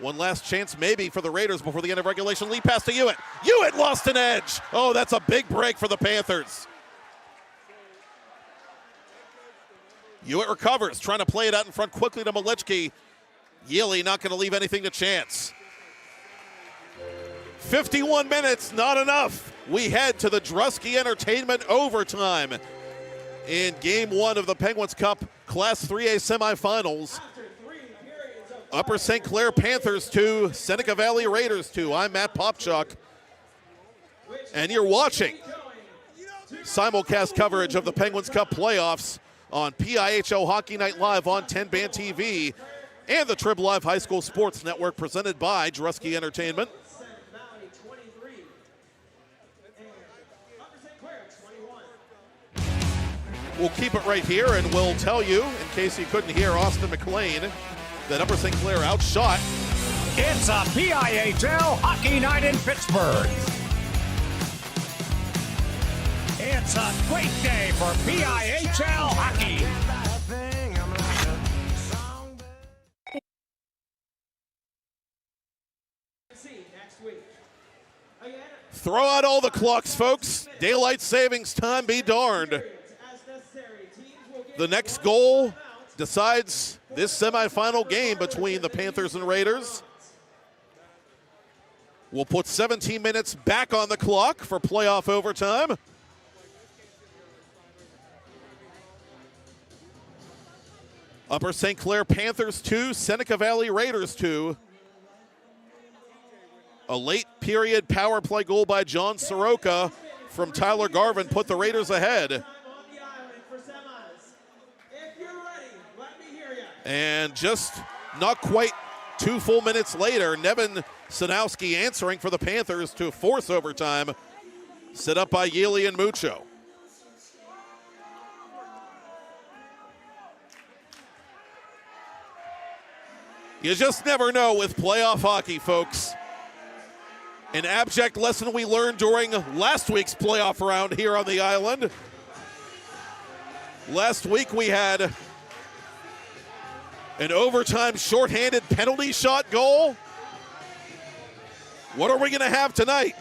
One last chance maybe for the Raiders before the end of regulation. Lead pass to Hewitt. Hewitt lost an edge. Oh, that's a big break for the Panthers. Hewitt recovers, trying to play it out in front quickly to Malichki. Yealy not going to leave anything to chance. 51 minutes, not enough. we head to the Drusky Entertainment overtime in Game 1 of the Penguins Cup Class 3A semifinals. Upper St. Clair Panthers 2, Seneca Valley Raiders 2. I'm Matt Popchock, and you're watching simulcast coverage of the Penguins Cup playoffs on PIHL Hockey Night Live on TenbandTV and the Trib Live High School Sports Network, presented by Drusky Entertainment. We'll keep it right here, and we'll tell you, in case you couldn't hear Austin McLean, that Upper St. Clair outshot. It's a PIHL Hockey Night in Pittsburgh. It's a great day for PIHL hockey. Throw out all the clocks, folks. Daylight savings time be darned. The next goal decides this semifinal game between the Panthers and Raiders. We'll put 17 minutes back on the clock for playoff overtime. Upper St. Clair Panthers 2, Seneca Valley Raiders 2. A late period power play goal by John Soroka from Tyler Garvin put the Raiders ahead. And just not quite 2 full minutes later, Nevin Sanowski answering for the Panthers to force overtime, set up by Yealy and Mucho. You just never know with playoff hockey, folks. An abject lesson we learned during last week's playoff round here on the island. Last week we had an overtime shorthanded penalty shot goal. What are we going to have tonight?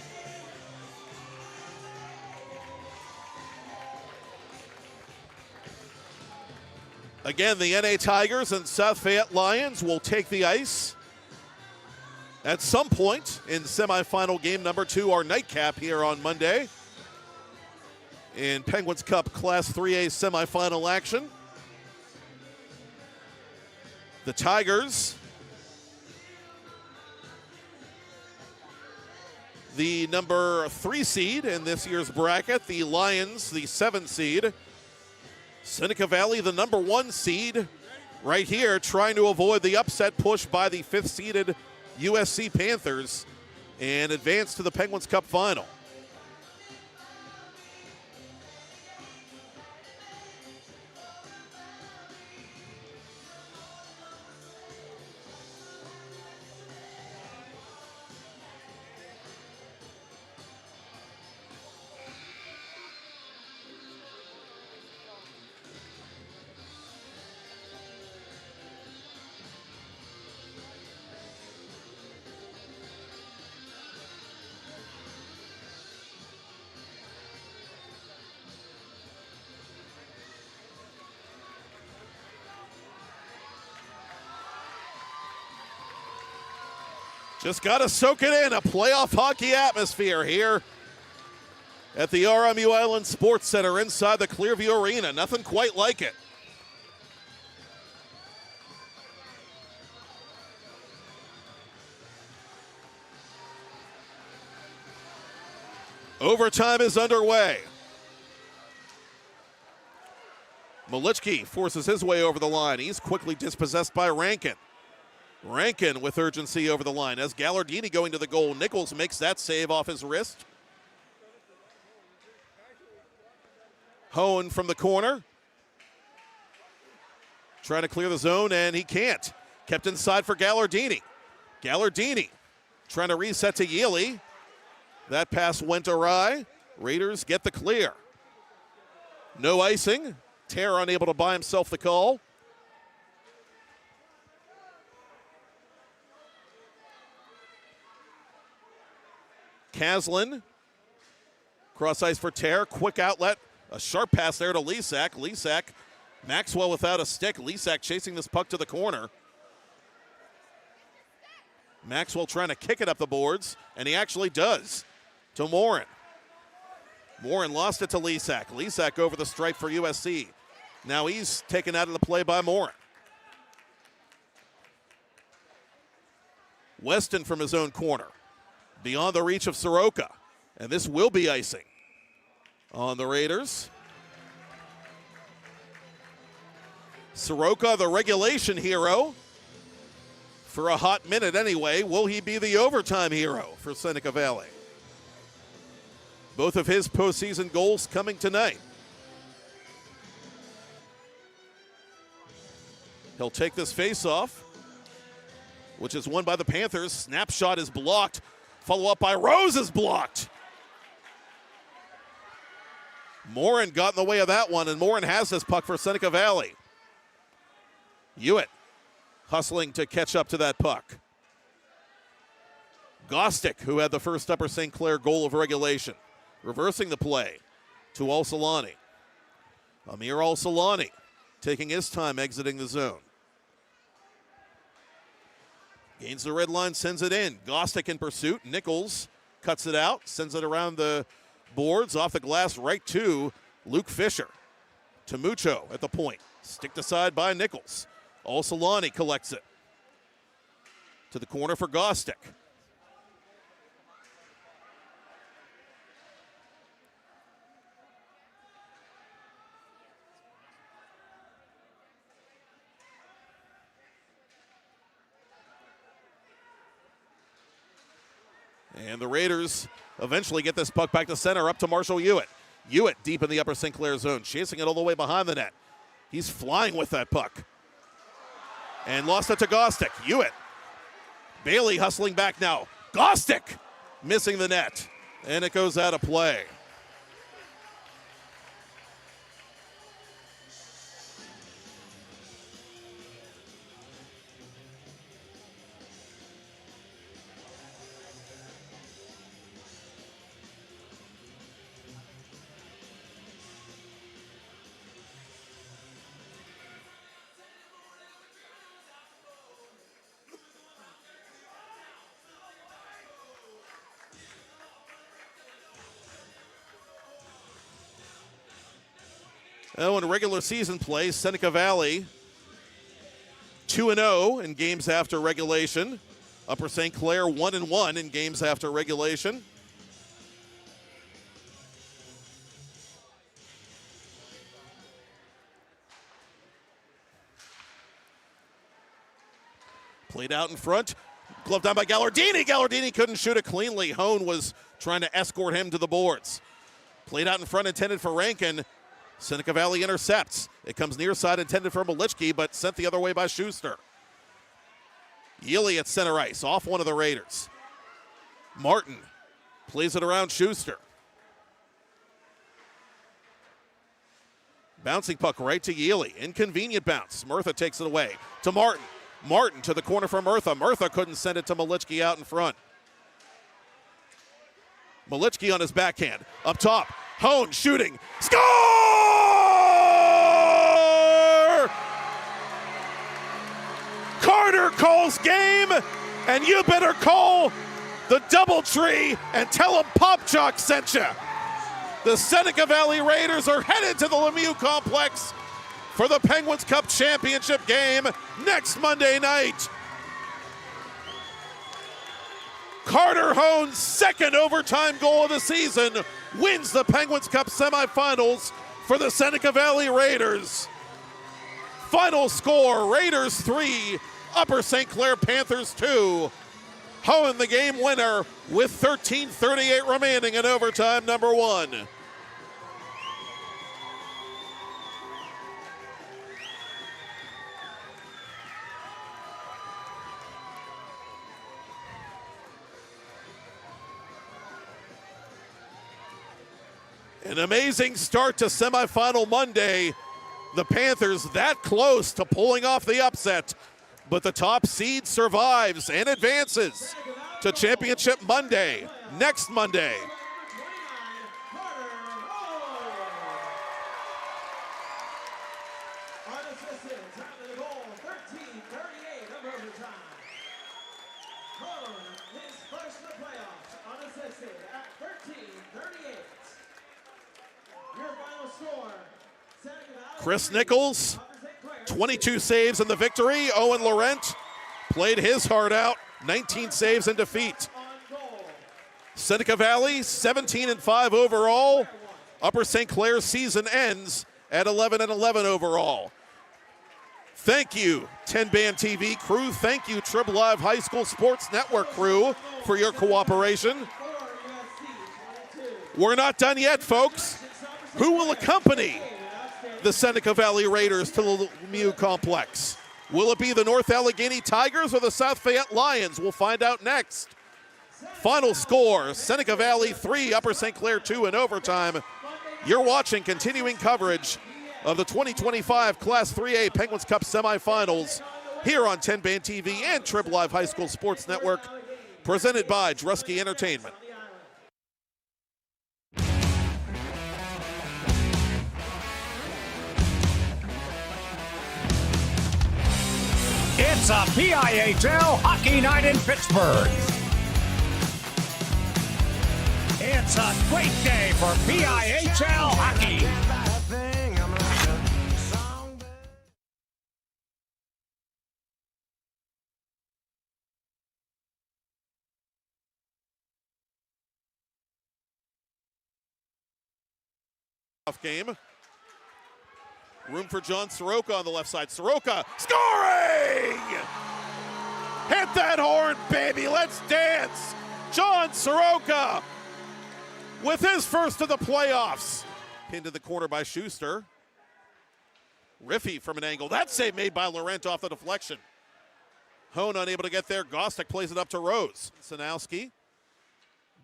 Again, the NA Tigers and South Fayette Lions will take the ice at some point in semifinal game number 2, our nightcap here on Monday in Penguins Cup Class 3A semifinal action. The Tigers, the number 3 seed in this year's bracket. The Lions, the 7 seed. Seneca Valley, the number 1 seed, right here, trying to avoid the upset push by the 5th seeded USC Panthers and advance to the Penguins Cup final. Just got to soak it in, a playoff hockey atmosphere here at the RMU Island Sports Center inside the Clearview Arena. Nothing quite like it. Overtime is underway. Malichki forces his way over the line. He's quickly dispossessed by Rankin. Rankin with urgency over the line as Gallardini going to the goal. Nichols makes that save off his wrist. Hohen from the corner. Trying to clear the zone, and he can't. Kept inside for Gallardini. Gallardini trying to reset to Yealy. That pass went awry. Raiders get the clear. No icing. Terra unable to buy himself the call. Kaslin, cross ice for Terre, quick outlet, a sharp pass there to Lisak. Lisak, Maxwell without a stick. Lisak chasing this puck to the corner. Maxwell trying to kick it up the boards, and he actually does. To Morin. Morin lost it to Lisak. Lisak over the stripe for USC. Now he's taken out of the play by Morin. Weston from his own corner. Beyond the reach of Soroka. And this will be icing on the Raiders. Soroka, the regulation hero. For a hot minute anyway. Will he be the overtime hero for Seneca Valley? Both of his postseason goals coming tonight. He'll take this face-off, which is won by the Panthers. Snapshot is blocked. Follow up by Rose is blocked. Morin got in the way of that one, and Morin has this puck for Seneca Valley. Hewitt hustling to catch up to that puck. Gostick, who had the first Upper St. Clair goal of regulation, reversing the play to Al-Salani. Amir Al-Salani taking his time exiting the zone. Gains the red line, sends it in. Gostick in pursuit. Nichols cuts it out, sends it around the boards, off the glass, right to Luke Fisher. Tamucho at the point. Sticked aside by Nichols. Al-Salani collects it. To the corner for Gostick. And the Raiders eventually get this puck back to center, up to Marshall Hewitt. Hewitt deep in the Upper St. Clair zone, chasing it all the way behind the net. He's flying with that puck. And lost it to Gostick. Hewitt. Bailey hustling back now. Gostick missing the net. And it goes out of play. Oh, in regular season play, Seneca Valley 2-0 in games after regulation. Upper St. Clair 1-1 in games after regulation. Played out in front. Gloved down by Gallardini. Gallardini couldn't shoot it cleanly. Hone was trying to escort him to the boards. Played out in front, intended for Rankin. Seneca Valley intercepts. It comes near side, intended for Malichki, but sent the other way by Schuster. Yili at center ice, off one of the Raiders. Martin plays it around Schuster. Bouncing puck right to Yili. Inconvenient bounce. Murtha takes it away to Martin. Martin to the corner for Murtha. Murtha couldn't send it to Malichki out in front. Malichki on his backhand. Up top. Hone shooting. Score! Carter calls game, and you better call the Doubletree and tell him Popchock sent you. The Seneca Valley Raiders are headed to the Lemieux Complex for the Penguins Cup Championship game next Monday night. Carter Hone's second overtime goal of the season wins the Penguins Cup semifinals for the Seneca Valley Raiders. Final score, Raiders 3, Upper St. Clair Panthers 2. Hone the game winner with 13:38 remaining in overtime number 1. An amazing start to semifinal Monday. The Panthers that close to pulling off the upset, but the top seed survives and advances to Championship Monday, next Monday. Unassisted, time of the goal, 13:38 of overtime. Hone, his first in the playoffs, unassisted at 13:38. Your final score. Chris Nichols, 22 saves in the victory. Owen Laurent played his heart out, 19 saves in defeat. Seneca Valley, 17-5 overall. Upper St. Clair's season ends at 11-11 overall. Thank you, TenbandTV crew. Thank you, Trib Live High School Sports Network crew, for your cooperation. We're not done yet, folks. Who will accompany the Seneca Valley Raiders to the Lemieux Complex? Will it be the North Allegheny Tigers or the South Fayette Lions? We'll find out next. Final score, Seneca Valley 3, Upper St. Clair 2 in overtime. You're watching continuing coverage of the 2025 Class 3A Penguins Cup semifinals here on TenbandTV and Trib Live High School Sports Network, presented by Drusky Entertainment. It's a PIHL hockey night in Pittsburgh. It's a great day for PIHL hockey. Game. Room for John Soroka on the left side. Soroka scoring! Hit that horn, baby. Let's dance. John Soroka with his first of the playoffs. Pinned to the corner by Schuster. Riffy from an angle. That save made by Laurent off the deflection. Hone unable to get there. Gostick plays it up to Rose. Sanowski.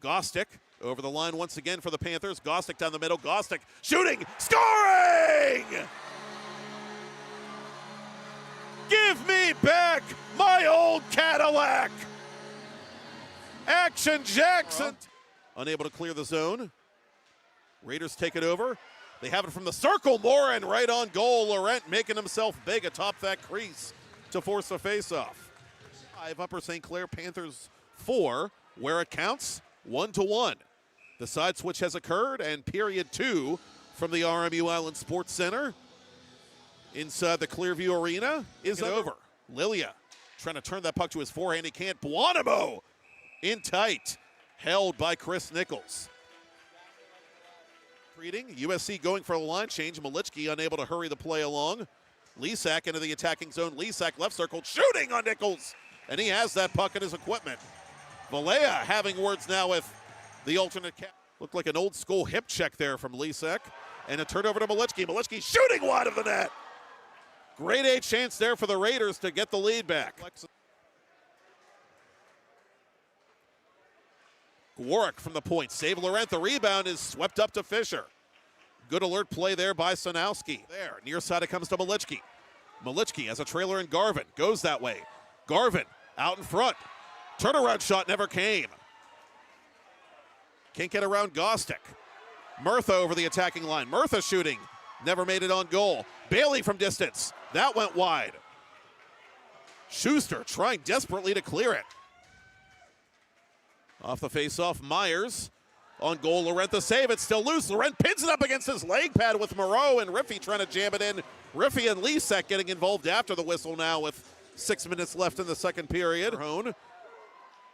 Gostick over the line once again for the Panthers. Gostick down the middle. Gostick shooting, scoring! Give me back my old Cadillac! Action Jackson. Unable to clear the zone. Raiders take it over. They have it from the circle. Morin right on goal. Laurent making himself big atop that crease to force a faceoff. 5 Upper St. Clair, Panthers 4. Where it counts, 1-1. The side switch has occurred, and period 2 from the RMU Island Sports Center inside the Clearview Arena is over. Lilia trying to turn that puck to his forehand. He can't. Buonamo in tight. Held by Chris Nichols. Treating. USC going for a line change. Malichki unable to hurry the play along. Lisak into the attacking zone. Lisak left circle, shooting on Nichols. And he has that puck in his equipment. Valea having words now with the alternate cap. Looked like an old school hip check there from Lisak. And a turnover to Malichki. Malichki shooting wide of the net. Great A chance there for the Raiders to get the lead back. Warwick from the point. Save Laurent. The rebound is swept up to Fisher. Good alert play there by Sanowski. There, near side it comes to Malichki. Malichki has a trailer in Garvin. Goes that way. Garvin out in front. Turnaround shot never came. Can't get around Gostick. Murtha over the attacking line. Murtha shooting. Never made it on goal. Bailey from distance. That went wide. Schuster trying desperately to clear it. Off the faceoff, Myers on goal. Laurent the save. It's still loose. Laurent pins it up against his leg pad with Moreau and Riffy trying to jam it in. Riffy and Lisak getting involved after the whistle now with 6 minutes left in the second period.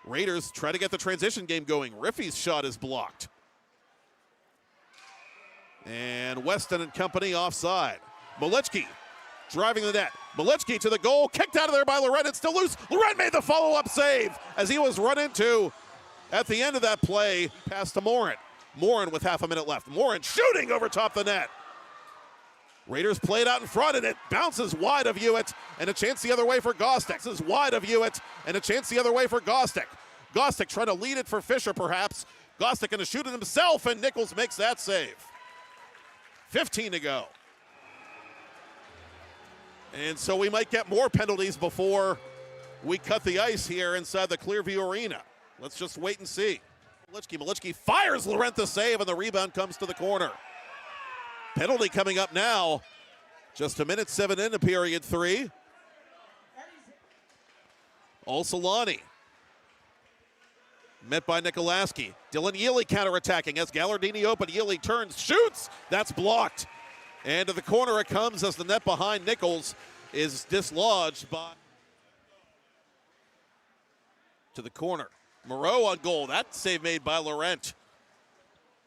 Raiders try to get the transition game going. Riffy's shot is blocked. And Weston and company offside. Malichki driving the net. Malichki to the goal. Kicked out of there by Laurent. It's still loose. Laurent made the follow-up save as he was run into at the end of that play. Pass to Morin. Morin with half a minute left. Morin shooting over top the net. Raiders play it out in front, and it bounces wide of Hewitt, and a chance the other way for Gostick. This is wide of Hewitt, and a chance the other way for Gostick. Gostick trying to lead it for Fisher, perhaps. Gostick going to shoot it himself, and Nichols makes that save. 15 to go. And so we might get more penalties before we cut the ice here inside the Clearview Arena. Let's just wait and see. Malichki fires Laurent the save, and the rebound comes to the corner. Penalty coming up now. Just a minute 7 into period 3. Olsolani. Met by Nikolaski. Dylan Yealy counterattacking as Gallardini open. Yealy turns, shoots. That's blocked. And to the corner it comes as the net behind Nichols is dislodged by. To the corner. Moreau on goal. That save made by Laurent.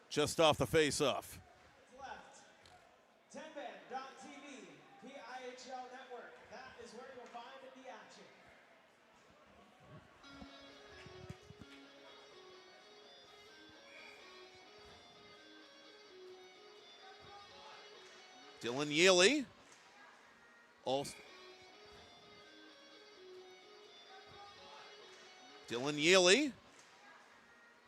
Just off the face-off. Left. TenbandTV PIHL network. That is where you'll find the action. Dylan Yealy. Dylan Yealy,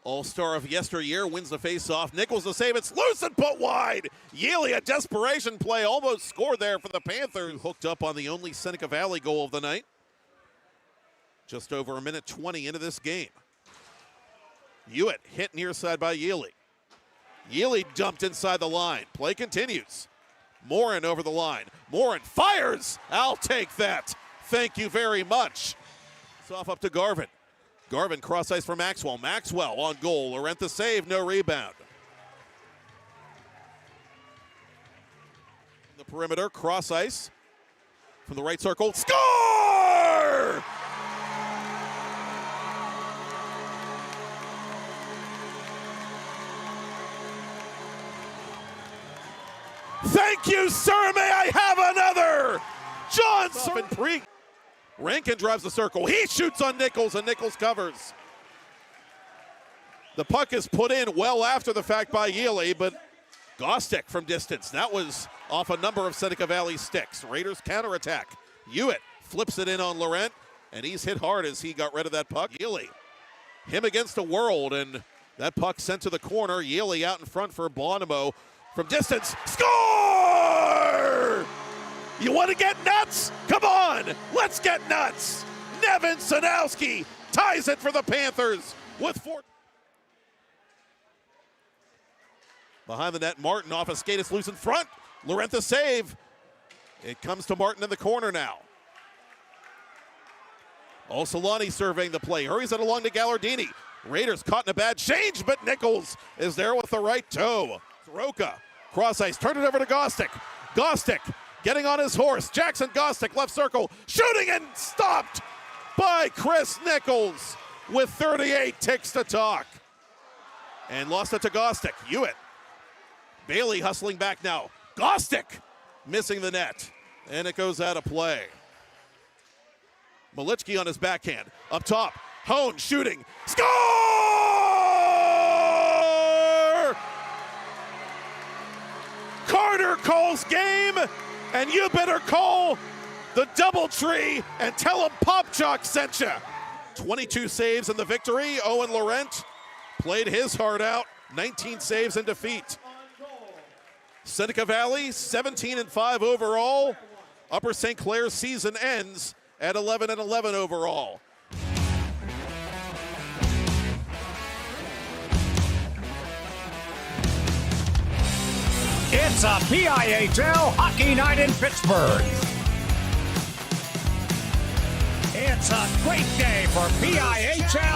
all-star of yesteryear, wins the face-off. Nichols to save. It's loose and put wide. Yealy, a desperation play, almost scored there for the Panthers. Hooked up on the only Seneca Valley goal of the night. Just over a minute 20 into this game. Hewitt hit near side by Yealy. Yealy dumped inside the line. Play continues. Morin over the line. Morin fires. I'll take that. Thank you very much. It's off up to Garvin. Garvin cross ice for Maxwell. Maxwell on goal. Laurent the save, no rebound. The perimeter, cross ice from the right circle. Score! Thank you, sir. May I have another? Johnson. Rankin drives the circle. He shoots on Nichols, and Nichols covers. The puck is put in well after the fact by Yealy, but Gostick from distance. That was off a number of Seneca Valley sticks. Raiders counterattack. Hewitt flips it in on Laurent, and he's hit hard as he got rid of that puck. Yealy, him against the world, and that puck sent to the corner. Yealy out in front for Bonimo from distance. Score! You want to get nuts? Come on, let's get nuts. Nevin Sanowski ties it for the Panthers with 4. Behind the net, Martin off a skate, it's loose in front. Laurent the save. It comes to Martin in the corner now. Osolani surveying the play, hurries it along to Gallardini. Raiders caught in a bad change, but Nichols is there with the right toe. Soroka, cross ice, turn it over to Gostick. Gostick getting on his horse. Jackson Gostick, left circle, shooting and stopped by Chris Nichols with 38 ticks to talk. And lost it to Gostick. Hewitt. Bailey hustling back now. Gostick missing the net. And it goes out of play. Malichki on his backhand. Up top. Hone shooting. Score! Carter calls game. And you better call the Doubletree and tell him Popchock sent you. 22 saves in the victory. Owen Laurent played his heart out. 19 saves in defeat. Seneca Valley, 17-5 overall. Upper St. Clair's season ends at 11-11 overall. It's a PIHL hockey night in Pittsburgh. It's a great day for PIHL